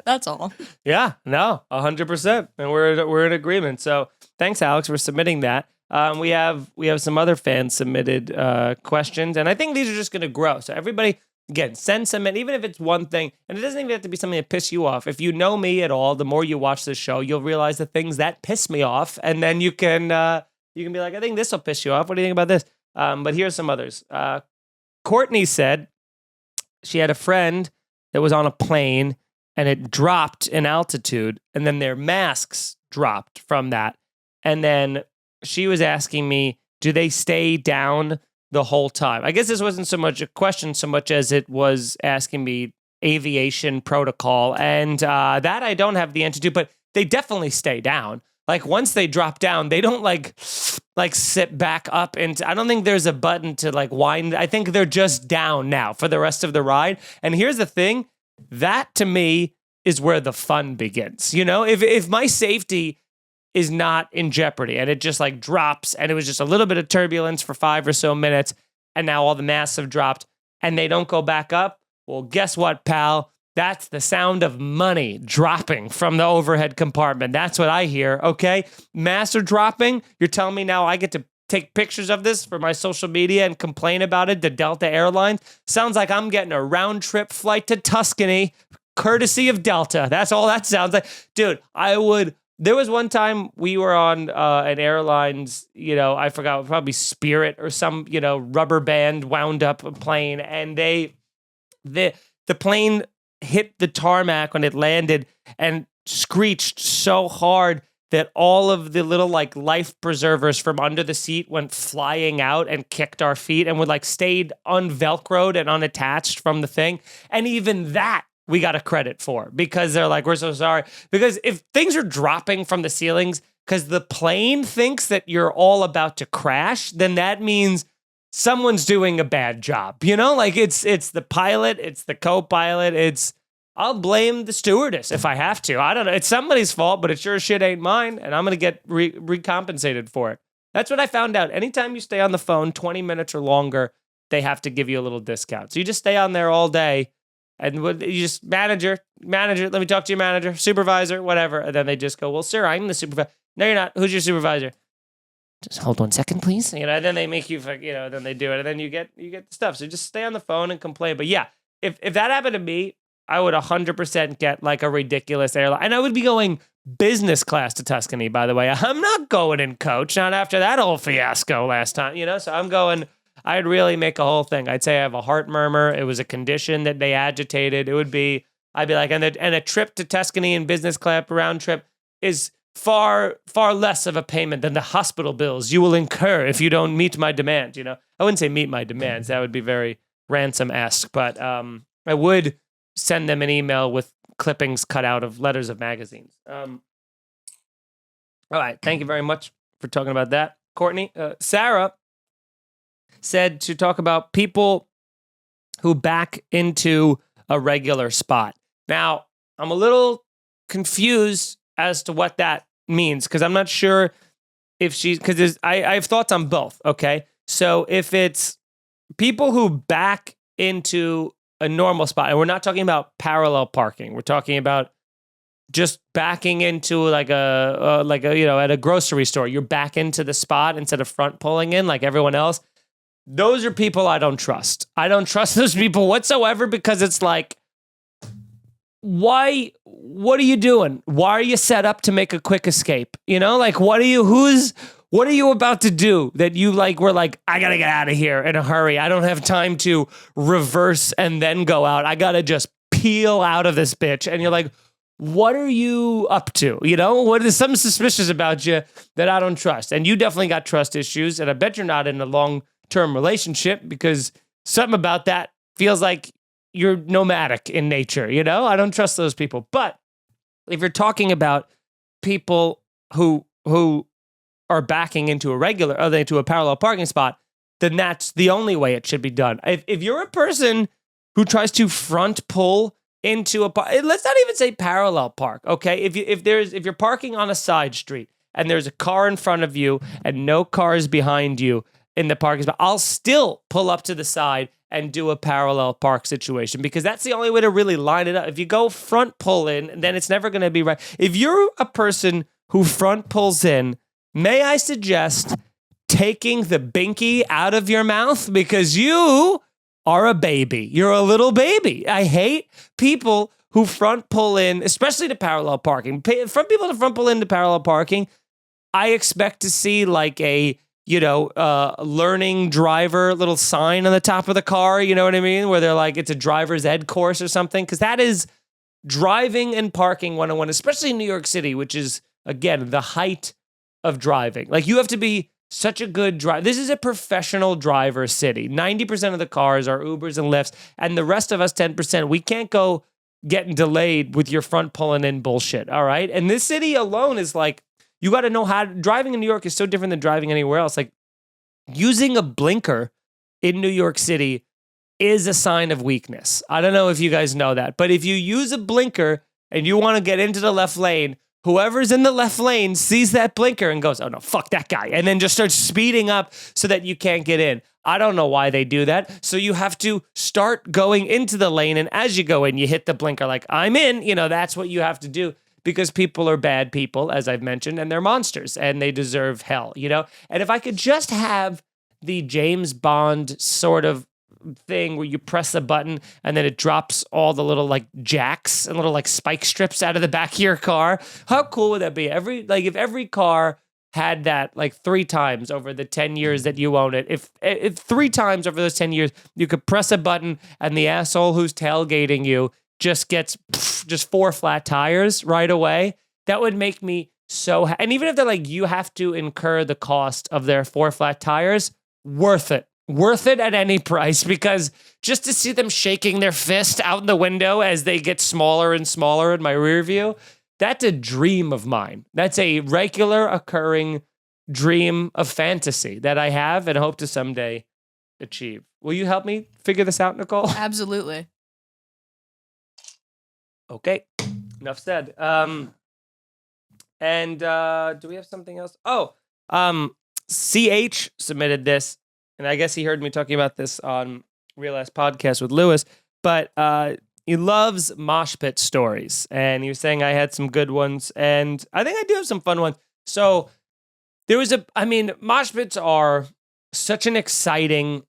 That's all. Yeah, no, 100%. And we're in agreement. So thanks, Alex, for submitting that. We have some other fans submitted questions, and I think these are just going to grow. So everybody, again, send some in, even if it's one thing, and it doesn't even have to be something that piss you off. If you know me at all, the more you watch this show, you'll realize the things that piss me off, and then you can be like, I think this will piss you off. What do you think about this? But here's some others. Courtney said she had a friend that was on a plane, and it dropped in altitude, and then their masks dropped from that. And then she was asking me, do they stay down the whole time? I guess this wasn't so much a question so much as it was asking me aviation protocol. And that I don't have the answer to, but they definitely stay down. Like once they drop down, they don't like sit back up. And I don't think there's a button to like wind. I think they're just down now for the rest of the ride. And here's the thing. That to me is where the fun begins. You know, if my safety is not in jeopardy and it just like drops and it was just a little bit of turbulence for 5 or so minutes and now all the masks have dropped and they don't go back up, well, guess what, pal? That's the sound of money dropping from the overhead compartment. That's what I hear, okay? Masks are dropping. You're telling me now I get to take pictures of this for my social media and complain about it to Delta Airlines? Sounds like I'm getting a round-trip flight to Tuscany, courtesy of Delta. That's all that sounds like. Dude, there was one time we were on an airlines, I forgot, probably Spirit or some, rubber band wound up plane, and the plane hit the tarmac when it landed and screeched so hard that all of the little like life preservers from under the seat went flying out and kicked our feet and stayed unvelcroed and unattached from the thing. And even that we got a credit for because they're like, we're so sorry. Because if things are dropping from the ceilings because the plane thinks that you're all about to crash, then that means someone's doing a bad job. Like it's the pilot, it's the co-pilot, I'll blame the stewardess if I have to. I don't know. It's somebody's fault, but it sure shit ain't mine, and I'm going to get recompensated for it. That's what I found out. Anytime you stay on the phone 20 minutes or longer, they have to give you a little discount. So you just stay on there all day, and you just, manager, let me talk to your manager, supervisor, whatever. And then they just go, well, sir, I'm the supervisor. No, you're not. Who's your supervisor? Just hold 1 second, please. And then they make you, then they do it, and then you get the stuff. So just stay on the phone and complain. But yeah, if that happened to me, I would 100% get like a ridiculous airline. And I would be going business class to Tuscany, by the way. I'm not going in coach, not after that whole fiasco last time, So I'm going, I'd really make a whole thing. I'd say I have a heart murmur. It was a condition that they agitated. I'd be like, and a trip to Tuscany in business class round trip is far, far less of a payment than the hospital bills you will incur if you don't meet my demands, I wouldn't say meet my demands. That would be very ransom-esque, but I would send them an email with clippings cut out of letters of magazines. All right. Thank you very much for talking about that, Courtney. Sarah said to talk about people who back into a regular spot. Now, I'm a little confused as to what that means because I'm not sure if she's, because I have thoughts on both. Okay. So if it's people who back into a normal spot, and we're not talking about parallel parking, we're talking about just backing into like a at a grocery store, you're back into the spot instead of front pulling in like everyone else. Those are people I don't trust. I don't trust those people whatsoever, because it's like, why? What are you doing? Why are you set up to make a quick escape? Like, what are you about to do that you were like, I gotta get out of here in a hurry. I don't have time to reverse and then go out. I gotta just peel out of this bitch. And you're like, what are you up to? What is something suspicious about you that I don't trust? And you definitely got trust issues. And I bet you're not in a long-term relationship, because something about that feels like you're nomadic in nature. I don't trust those people. But if you're talking about people who are backing into a parallel parking spot, then that's the only way it should be done. If you're a person who tries to front pull into let's not even say parallel park, okay? If you're parking on a side street and there's a car in front of you and no cars behind you in the parking spot, I'll still pull up to the side and do a parallel park situation, because that's the only way to really line it up. If you go front pull in, then it's never going to be right. If you're a person who front pulls in, may I suggest taking the binky out of your mouth, because you are a baby. You're a little baby. I hate people who front pull in, especially to parallel parking. From people to front pull into parallel parking, I expect to see like a learning driver little sign on the top of the car, you know what I mean? Where they're like, it's a driver's ed course or something. Because that is driving and parking 101, especially in New York City, which is, again, the height of driving. Like, you have to be such a good driver. This is a professional driver city. 90% of the cars are Ubers and Lyfts, and the rest of us, 10%, we can't go getting delayed with your front pulling in bullshit, all right? And this city alone is like, you got to know driving in New York is so different than driving anywhere else. Like, using a blinker in New York City is a sign of weakness. I don't know if you guys know that, but if you use a blinker and you want to get into the left lane, whoever's in the left lane sees that blinker and goes, oh no, fuck that guy. And then just starts speeding up so that you can't get in. I don't know why they do that. So you have to start going into the lane. And as you go in, you hit the blinker like, I'm in. That's what you have to do. Because people are bad people, as I've mentioned, and they're monsters, and they deserve hell, And if I could just have the James Bond sort of thing where you press a button and then it drops all the little like jacks and little like spike strips out of the back of your car, how cool would that be? If every car had that like 3 times over the 10 years that you own it, if 3 times over those 10 years, you could press a button and the asshole who's tailgating you just gets just 4 flat tires right away, that would make me so and even if they're like, you have to incur the cost of their 4 flat tires, worth it at any price, because just to see them shaking their fist out the window as they get smaller and smaller in my rear view, that's a dream of mine. That's a regular occurring dream of fantasy that I have and hope to someday achieve. Will you help me figure this out, Nicole? Absolutely. Okay, enough said. And do we have something else? Oh, CH submitted this, and I guess he heard me talking about this on Real Ass Podcast with Lewis, but he loves mosh pit stories, and he was saying I had some good ones, and I think I do have some fun ones. So there was mosh pits are such an exciting,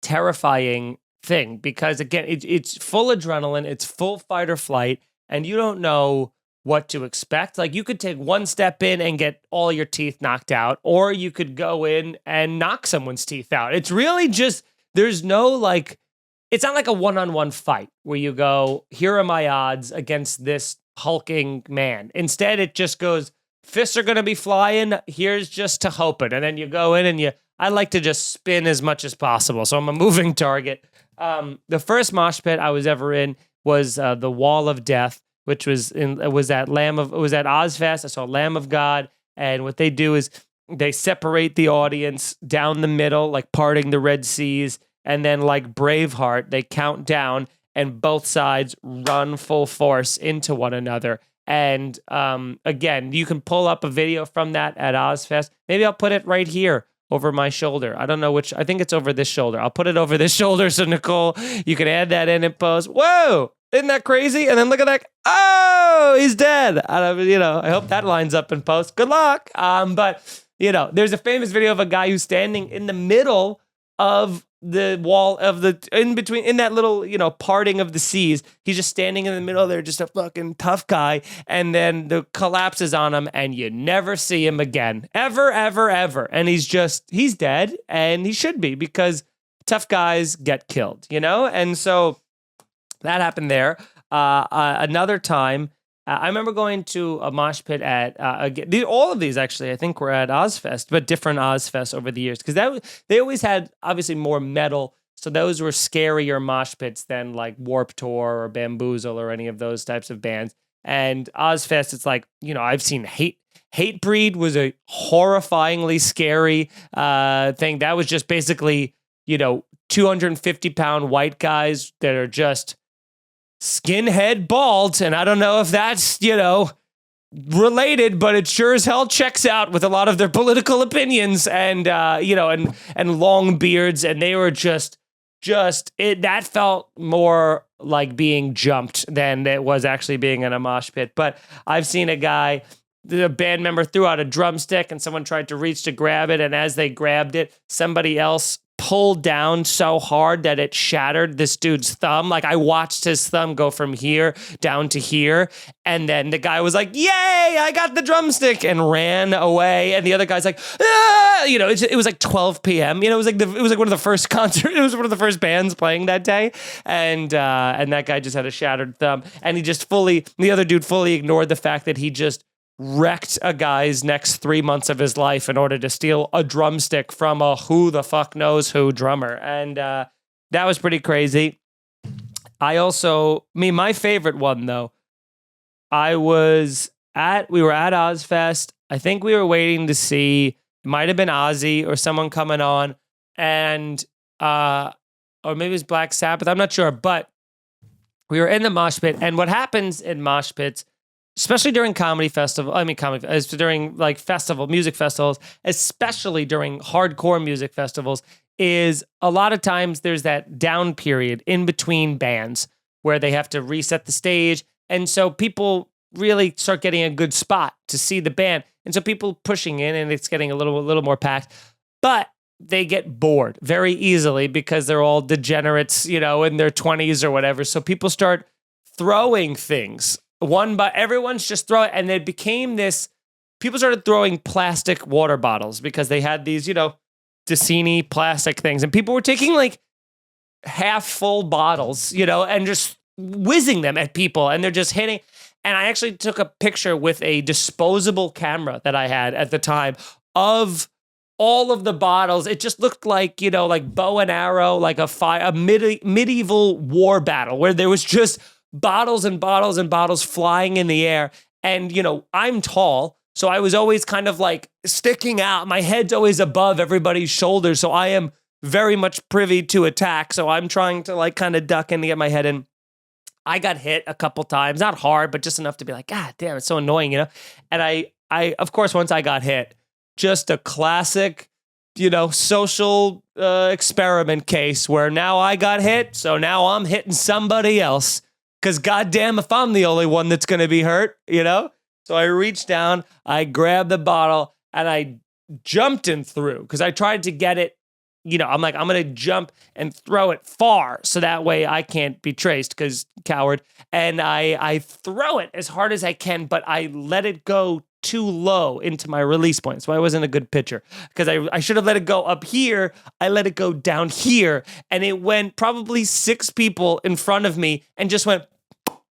terrifying thing, because again, it's full adrenaline, it's full fight or flight, and you don't know what to expect. Like, you could take one step in and get all your teeth knocked out, or you could go in and knock someone's teeth out. It's really just, there's no like, it's not like a one-on-one fight where you go, here are my odds against this hulking man. Instead, it just goes, fists are going to be flying, here's just to hope it. And then you go in and I like to just spin as much as possible. So I'm a moving target. The first mosh pit I was ever in was the Wall of Death, which was at Ozfest. I saw Lamb of God, and what they do is they separate the audience down the middle, like parting the Red Seas, and then like Braveheart, they count down, and both sides run full force into one another. And again, you can pull up a video from that at Ozfest. Maybe I'll put it right here over my shoulder. I don't know which. I think it's over this shoulder. I'll put it over this shoulder. So Nicole, you can add that in and post. Whoa, isn't that crazy? And then look at that. Oh, he's dead. I hope that lines up in post. Good luck. But there's a famous video of a guy who's standing in the middle of the wall of in that little, parting of the seas. He's just standing in the middle there, just a fucking tough guy. And then the collapses on him and you never see him again. Ever, ever, ever. And he's dead, and he should be, because tough guys get killed, And so that happened there. Another time, I remember going to a mosh pit at all of these actually. I think were at Ozfest, but different Ozfest over the years, because they always had obviously more metal, so those were scarier mosh pits than like Warped Tour or Bamboozle or any of those types of bands. And Ozfest, it's like I've seen Hatebreed was a horrifyingly scary thing. That was just basically 250-pound white guys that are just skinhead bald, and I don't know if that's related, but it sure as hell checks out with a lot of their political opinions, and and long beards, and they were just it. That felt more like being jumped than it was actually being in a mosh pit. But I've seen the band member threw out a drumstick and someone tried to reach to grab it, and as they grabbed it, somebody else pulled down so hard that it shattered this dude's thumb. Like, I watched his thumb go from here down to here, and then the guy was like, "Yay, I got the drumstick," and ran away. And the other guy's like, "Ah!" It was like 12 p.m. It was like one of the first concerts. It was one of the first bands playing that day, and that guy just had a shattered thumb, and the other dude fully ignored the fact that he just wrecked a guy's next 3 months of his life in order to steal a drumstick from a who the fuck knows who drummer. And that was pretty crazy. My favorite one though, we were at Ozfest. I think we were waiting to see, it might have been Ozzy or someone coming on, and or maybe it was Black Sabbath, I'm not sure, but we were in the mosh pit. And what happens in mosh pits, especially during during like music festivals, especially during hardcore music festivals, is a lot of times there's that down period in between bands where they have to reset the stage. And so people really start getting a good spot to see the band. And so people pushing in, and it's getting a little more packed, but they get bored very easily because they're all degenerates, in their 20s or whatever. So people start throwing things. Everyone's just throwing, and it became this. People started throwing plastic water bottles because they had these, Dicini plastic things, and people were taking like half full bottles, and just whizzing them at people, and they're just hitting. And I actually took a picture with a disposable camera that I had at the time of all of the bottles. It just looked like, like bow and arrow, like a medieval war battle where there was just bottles and bottles and bottles flying in the air. And, I'm tall, so I was always kind of like sticking out. My head's always above everybody's shoulders, so I am very much privy to attack. So I'm trying to like kind of duck in to get my head in. I got hit a couple times, not hard, but just enough to be like, God damn, it's so annoying, And I of course, once I got hit, just a classic, social experiment case where now I got hit, so now I'm hitting somebody else. Because goddamn, if I'm the only one that's going to be hurt, So I reached down, I grabbed the bottle, and I jumped and threw. Because I tried to get it, I'm like, I'm going to jump and throw it far so that way I can't be traced, because coward. And I throw it as hard as I can, but I let it go too low into my release point. So I wasn't a good pitcher, because I should have let it go up here. I let it go down here, and it went probably 6 people in front of me and just went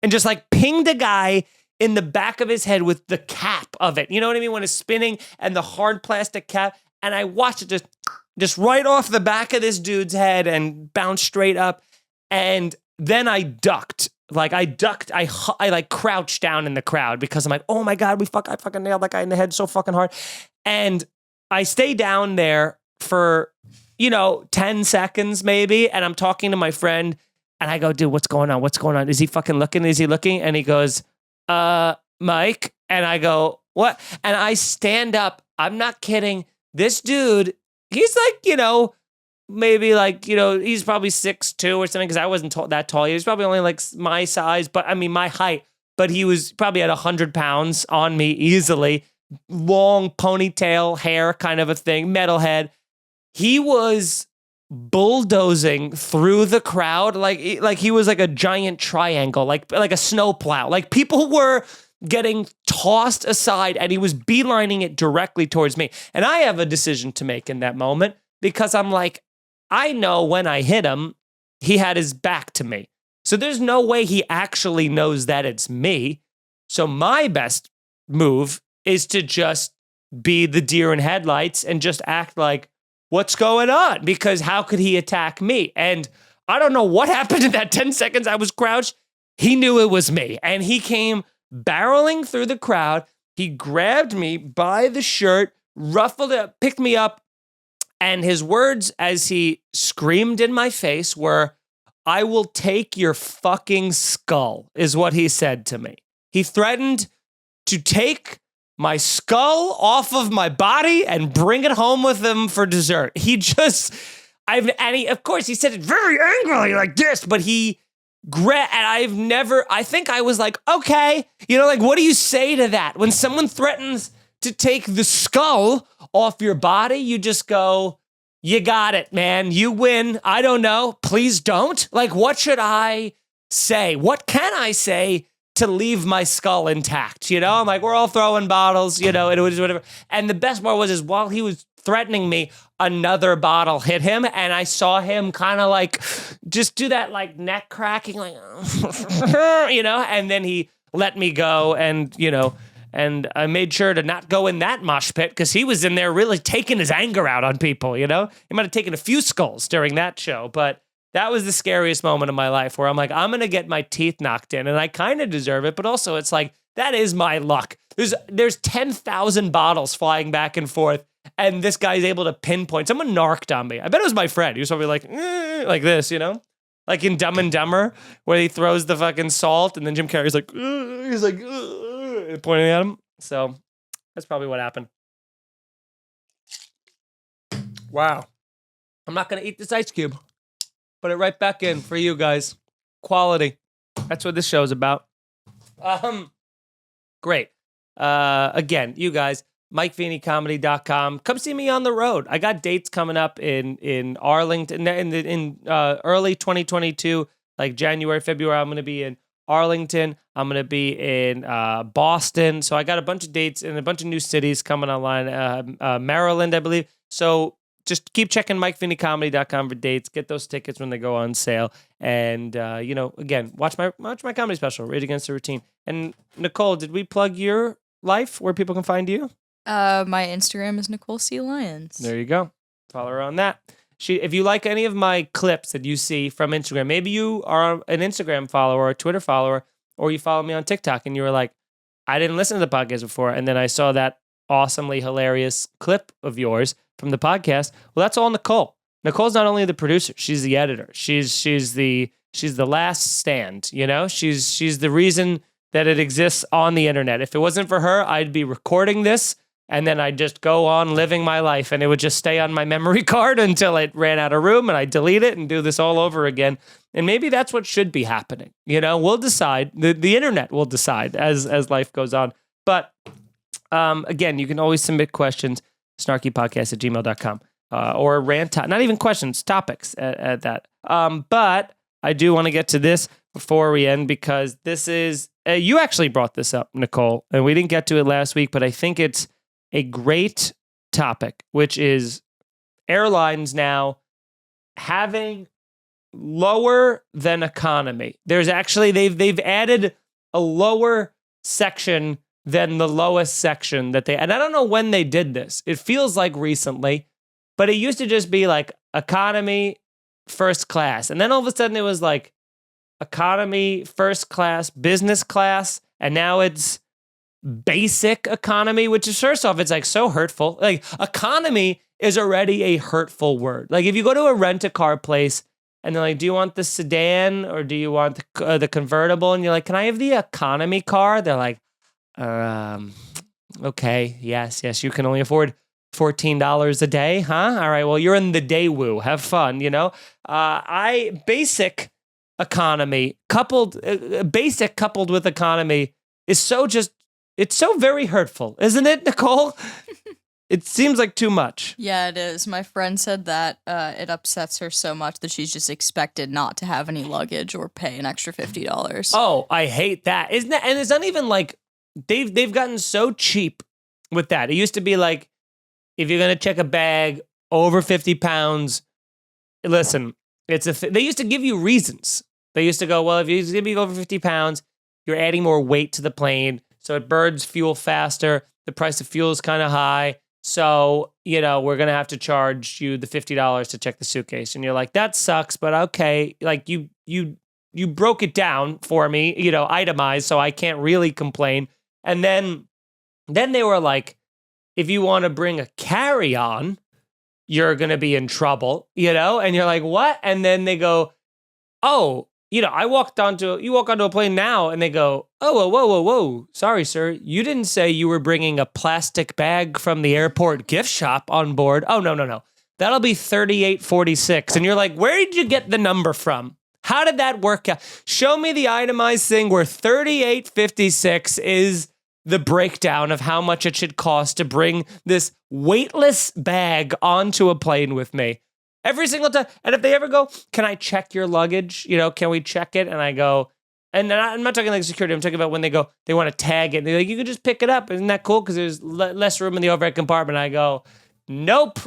and just like pinged a guy in the back of his head with the cap of it. You know what I mean? When it's spinning and the hard plastic cap. And I watched it just right off the back of this dude's head and bounce straight up. And then I ducked. I like crouched down in the crowd because I'm like, oh my God, I fucking nailed that guy in the head so fucking hard. And I stay down there for, 10 seconds maybe. And I'm talking to my friend and I go, dude, what's going on? What's going on? Is he fucking looking? Is he looking? And he goes, Mike. And I go, what? And I stand up. I'm not kidding. This dude, he's like, maybe like, he's probably 6'2" or something, because I wasn't that tall. He was probably only like my size, but I mean, my height. But he was probably at 100 pounds on me easily. Long ponytail, hair kind of a thing, metalhead. He was bulldozing through the crowd like he was like a giant triangle, like a snowplow. Like people were getting tossed aside and he was beelining it directly towards me. And I have a decision to make in that moment, because I'm like, I know when I hit him, he had his back to me. So there's no way he actually knows that it's me. So my best move is to just be the deer in headlights and just act like, what's going on? Because how could he attack me? And I don't know what happened in that 10 seconds I was crouched. He knew it was me. And he came barreling through the crowd. He grabbed me by the shirt, ruffled it, picked me up. And his words as he screamed in my face were, "I will take your fucking skull," is what he said to me. He threatened to take my skull off of my body and bring it home with him for dessert. Of course, he said it very angrily like this, but and I think I was like, okay, like, what do you say to that? When someone threatens to take the skull off your body, you just go, you got it, man. You win. I don't know. Please don't. Like, what should I say? What can I say to leave my skull intact? I'm like, we're all throwing bottles, it was whatever. And the best part was while he was threatening me, another bottle hit him. And I saw him kind of like just do that like neck cracking, like, and then he let me go. And I made sure to not go in that mosh pit, because he was in there really taking his anger out on people, He might have taken a few skulls during that show, but that was the scariest moment of my life, where I'm like, I'm going to get my teeth knocked in, and I kind of deserve it, but also it's like, that is my luck. There's 10,000 bottles flying back and forth, and this guy's able to pinpoint. Someone narked on me. I bet it was my friend. He was probably like this, Like in Dumb and Dumber, where he throws the fucking salt, and then Jim Carrey's like, he's like, pointing at him. So that's probably what happened. Wow. I'm not going to eat this ice cube. Put it right back in for you guys. Quality. That's what this show is about. Great. Again, you guys, MikeFeeneyComedy.com. Come see me on the road. I got dates coming up in Arlington in early 2022, like January, February. I'm going to be in Arlington. I'm going to be in Boston. So I got a bunch of dates in a bunch of new cities coming online. Maryland, I believe. So just keep checking MikeFeeneyComedy.com for dates. Get those tickets when they go on sale. And, again, watch my comedy special, Rage Against the Routine. And Nicole, did we plug your life where people can find you? My Instagram is Nicole C. Lyons. There you go. Follow her on that. If you like any of my clips that you see from Instagram, maybe you are an Instagram follower or a Twitter follower, or you follow me on TikTok and you were like, I didn't listen to the podcast before, and then I saw that awesomely hilarious clip of yours from the podcast. Well, that's all Nicole. Nicole's not only the producer, she's the editor. She's the last stand, She's the reason that it exists on the internet. If it wasn't for her, I'd be recording this, and then I'd just go on living my life, and it would just stay on my memory card until it ran out of room, and I'd delete it and do this all over again. And maybe that's what should be happening. We'll decide. The internet will decide as life goes on. But again, you can always submit questions, snarkypodcast@gmail.com, or rant, not even questions, topics at that. But I do want to get to this before we end, because this is, you actually brought this up, Nicole, and we didn't get to it last week, but I think it's a great topic, which is airlines now having lower than economy. There's actually, they've added a lower section than the lowest section and I don't know when they did this. It feels like recently, but it used to just be like economy, first class. And then all of a sudden it was like economy, first class, business class. And now it's basic economy, which is, first off, it's like so hurtful. Like, economy is already a hurtful word. Like, if you go to a rent-a-car place and they're like, do you want the sedan or do you want the convertible? And you're like, can I have the economy car? They're like, Um, okay, yes, you can only afford $14 a day, huh? All right, well, you're in the day woo. Have fun, you know? Basic economy basic coupled with economy is it's so very hurtful, isn't it, Nicole? It seems like too much. Yeah, it is. My friend said that it upsets her so much that she's just expected not to have any luggage or pay an extra $50. Oh, I hate that. Isn't that? And it's not even like they've gotten so cheap with that. It used to be like, if you're gonna check a bag over 50 pounds, listen, they used to give you reasons. They used to go, well, if you're gonna be over 50 pounds, you're adding more weight to the plane, so it burns fuel faster. The price of fuel is kind of high. So, you know, we're going to have to charge you the $50 to check the suitcase. And you're like, that sucks, but okay. Like you broke it down for me, you know, itemized, so I can't really complain. And then they were like, if you want to bring a carry-on, you're going to be in trouble, you know? And you're like, what? And then they go, oh, you know, you walk onto a plane now and they go, oh, whoa. Sorry, sir. You didn't say you were bringing a plastic bag from the airport gift shop on board. Oh, no. That'll be $38.46. And you're like, where did you get the number from? How did that work out? Show me the itemized thing where $38.56 is the breakdown of how much it should cost to bring this weightless bag onto a plane with me. Every single time. And if they ever go, can I check your luggage? You know, can we check it? And I go, and I'm not talking like security. I'm talking about when they go, they want to tag it. And they're like, you can just pick it up. Isn't that cool? Because there's less room in the overhead compartment. I go, nope,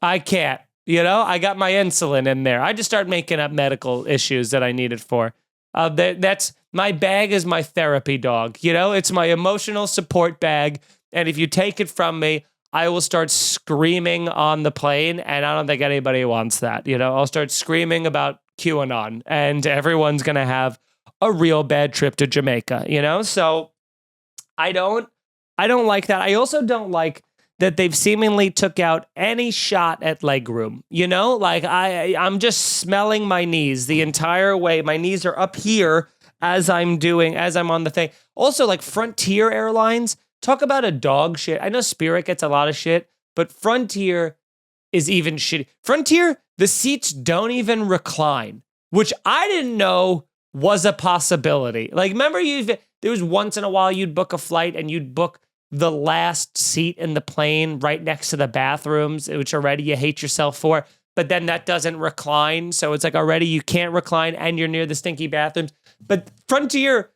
I can't. You know, I got my insulin in there. I just start making up medical issues that I need it for. That's my bag is my therapy dog. You know, it's my emotional support bag. And if you take it from me, I will start screaming on the plane, and I don't think anybody wants that. You know, I'll start screaming about QAnon, and everyone's going to have a real bad trip to Jamaica, you know? So I don't like that. I also don't like that they've seemingly took out any shot at legroom, you know? Like I'm just smelling my knees the entire way. My knees are up here as I'm on the thing. Also, like Frontier Airlines, talk about a dog shit. I know Spirit gets a lot of shit, but Frontier is even shitty. Frontier, the seats don't even recline, which I didn't know was a possibility. Like, remember there was once in a while you'd book a flight and you'd book the last seat in the plane right next to the bathrooms, which already you hate yourself for, but then that doesn't recline. So it's like already you can't recline and you're near the stinky bathrooms. But Frontier,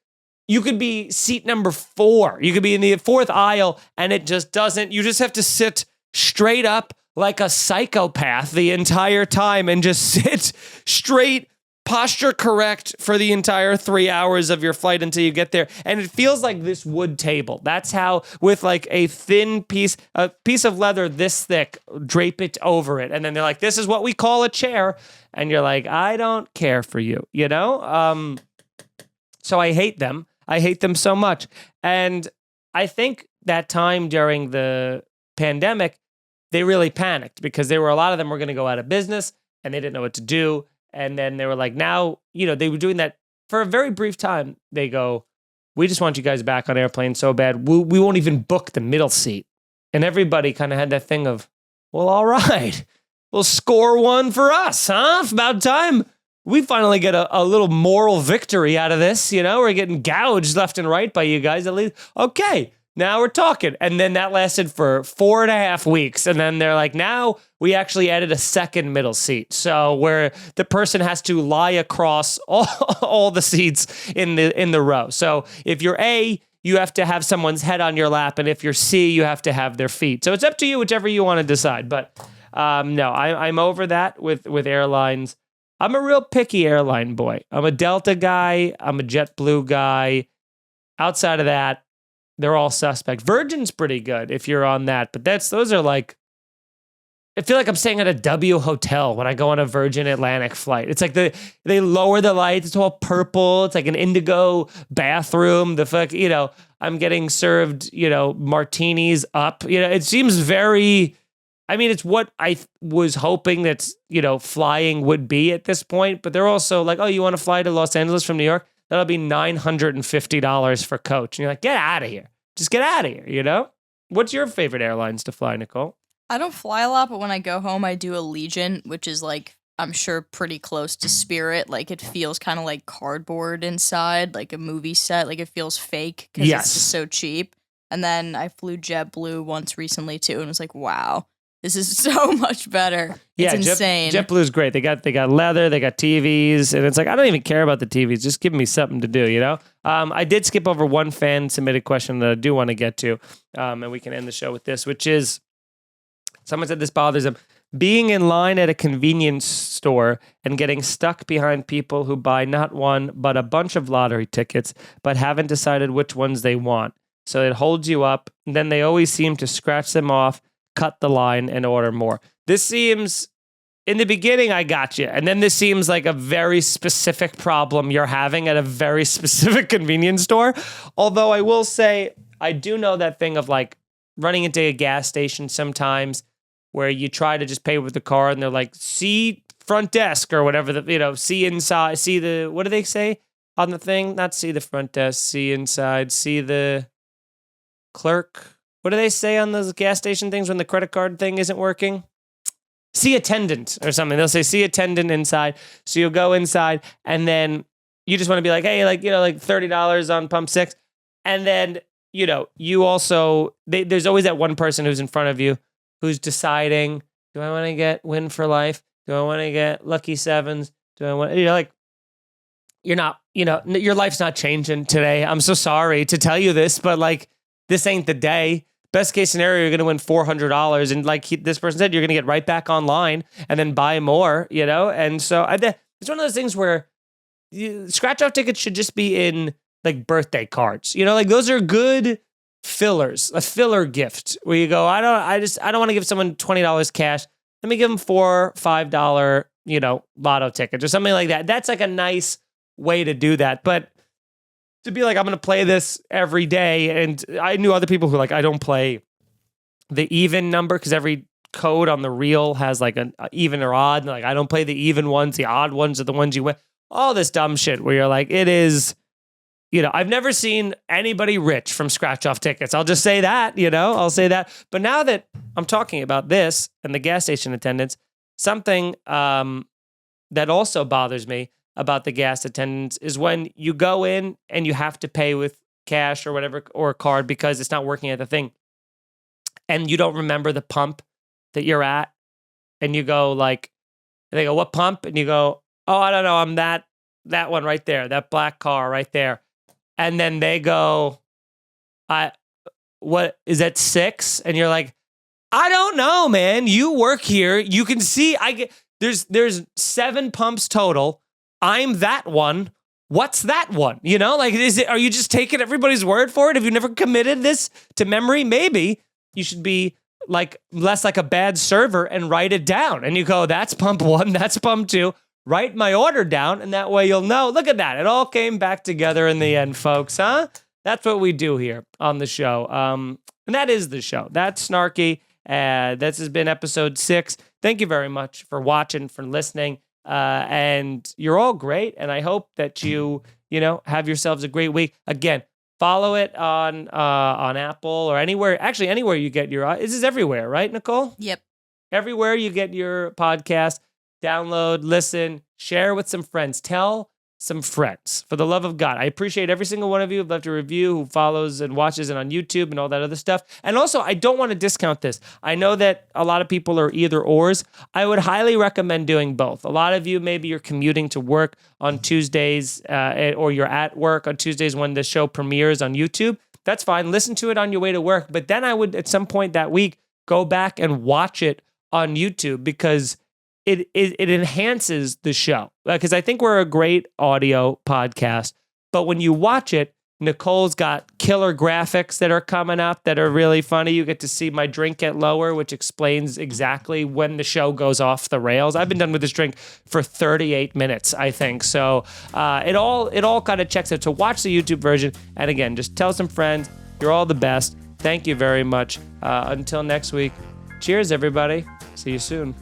you could be seat number 4. You could be in the 4th aisle and it just doesn't. You just have to sit straight up like a psychopath the entire time and just sit straight, posture correct for the entire 3 hours of your flight until you get there. And it feels like this wood table. That's how, with like a piece of leather this thick, drape it over it. And then they're like, this is what we call a chair. And you're like, I don't care for you, you know? So I hate them. I hate them so much. And I think that time during the pandemic, they really panicked because a lot of them were going to go out of business and they didn't know what to do. And then they were like, now, you know, they were doing that for a very brief time. They go, we just want you guys back on airplanes so bad. We won't even book the middle seat. And everybody kind of had that thing of, well, all right, we'll score one for us, huh? It's about time we finally get a little moral victory out of this. You know, we're getting gouged left and right by you guys at least. Okay, now we're talking. And then that lasted for 4.5 weeks. And then they're like, now we actually added a second middle seat. So where the person has to lie across all the seats in the row. So if you're A, you have to have someone's head on your lap. And if you're C, you have to have their feet. So it's up to you, whichever you want to decide. But no, I'm over that with airlines. I'm a real picky airline boy. I'm a Delta guy. I'm a JetBlue guy. Outside of that, they're all suspect. Virgin's pretty good if you're on that, but those are like, I feel like I'm staying at a W hotel when I go on a Virgin Atlantic flight. It's like they lower the lights. It's all purple. It's like an indigo bathroom. You know, I'm getting served, you know, martinis up. You know, it seems very, I mean, it's what I was hoping that, you know, flying would be at this point. But they're also like, oh, you want to fly to Los Angeles from New York? That'll be $950 for coach. And you're like, get out of here. just get out of here, you know? What's your favorite airlines to fly, Nicole? I don't fly a lot, but when I go home, I do Allegiant, which is like, I'm sure pretty close to Spirit. Like it feels kind of like cardboard inside, like a movie set. Like it feels fake because it's just so cheap. And then I flew JetBlue once recently too, and was like, wow, this is so much better. It's insane. JetBlue is great. They got leather, they got TVs, and it's like I don't even care about the TVs. Just give me something to do, you know. I did skip over one fan submitted question that I do want to get to, and we can end the show with this, which is someone said this bothers them: being in line at a convenience store and getting stuck behind people who buy not one but a bunch of lottery tickets, but haven't decided which ones they want. So it holds you up. And then they always seem to scratch them off, cut the line, and order more. This seems, in the beginning, I got you. And then this seems like a very specific problem you're having at a very specific convenience store. Although I will say, I do know that thing of like running into a gas station sometimes where you try to just pay with the card and they're like, see front desk or whatever, see inside, see the, what do they say on the thing? Not see the front desk, see inside, see the clerk. What do they say on those gas station things when the credit card thing isn't working? See attendant or something. They'll say, see attendant inside. So you'll go inside and then you just want to be like, hey, like $30 on pump 6. And then, you also, there's always that one person who's in front of you who's deciding, do I want to get Win for Life? Do I want to get Lucky Sevens? Do I want, you're not, your life's not changing today. I'm so sorry to tell you this, but like, this ain't the day. Best case scenario, you're going to win $400. And like this person said, you're going to get right back online and then buy more, And so it's one of those things where scratch off tickets should just be in like birthday cards. Like those are good fillers, a filler gift where you go, I don't want to give someone $20 cash. Let me give them $4, $5, lotto tickets or something like that. That's like a nice way to do that. But to be like, I'm going to play this every day. And I knew other people who like, I don't play the even number because every code on the reel has like an even or odd. And like, I don't play the even ones. The odd ones are the ones you win. All this dumb shit where you're like, it is, I've never seen anybody rich from scratch off tickets. I'll just say that, I'll say that. But now that I'm talking about this and the gas station attendants, something that also bothers me about the gas attendants is when you go in and you have to pay with cash or whatever, or a card because it's not working at the thing. And you don't remember the pump that you're at. And you go like, they go, what pump? And you go, oh, I don't know. I'm that one right there, that black car right there. And then they go, what is that 6? And you're like, I don't know, man. You work here. You can see there's 7 pumps total. I'm that one. What's that one? Like, are you just taking everybody's word for it? Have you never committed this to memory? Maybe you should be like less like a bad server and write it down. And you go, that's pump 1, that's pump 2. Write my order down, and that way you'll know. Look at that. It all came back together in the end, folks, huh? That's what we do here on the show. And that is the show. That's Snarky. This has been episode 6. Thank you very much for watching, for listening. And you're all great. And I hope that you have yourselves a great week. Again, follow it on Apple or anywhere. Actually, anywhere you get your, this is everywhere, right, Nicole? Yep. Everywhere you get your podcast, download, listen, share with some friends. Tell some friends, for the love of God. I appreciate every single one of you who've left a review, who follows and watches it on YouTube and all that other stuff. And also, I don't want to discount this. I know that a lot of people are either ors. I would highly recommend doing both. A lot of you, maybe you're commuting to work on Tuesdays, or you're at work on Tuesdays when the show premieres on YouTube. That's fine. Listen to it on your way to work. But then I would, at some point that week, go back and watch it on YouTube because it enhances the show. Because I think we're a great audio podcast. But when you watch it, Nicole's got killer graphics that are coming up that are really funny. You get to see my drink get lower, which explains exactly when the show goes off the rails. I've been done with this drink for 38 minutes, I think. So it all kind of checks out. So watch the YouTube version. And again, just tell some friends. You're all the best. Thank you very much. Until next week. Cheers, everybody. See you soon.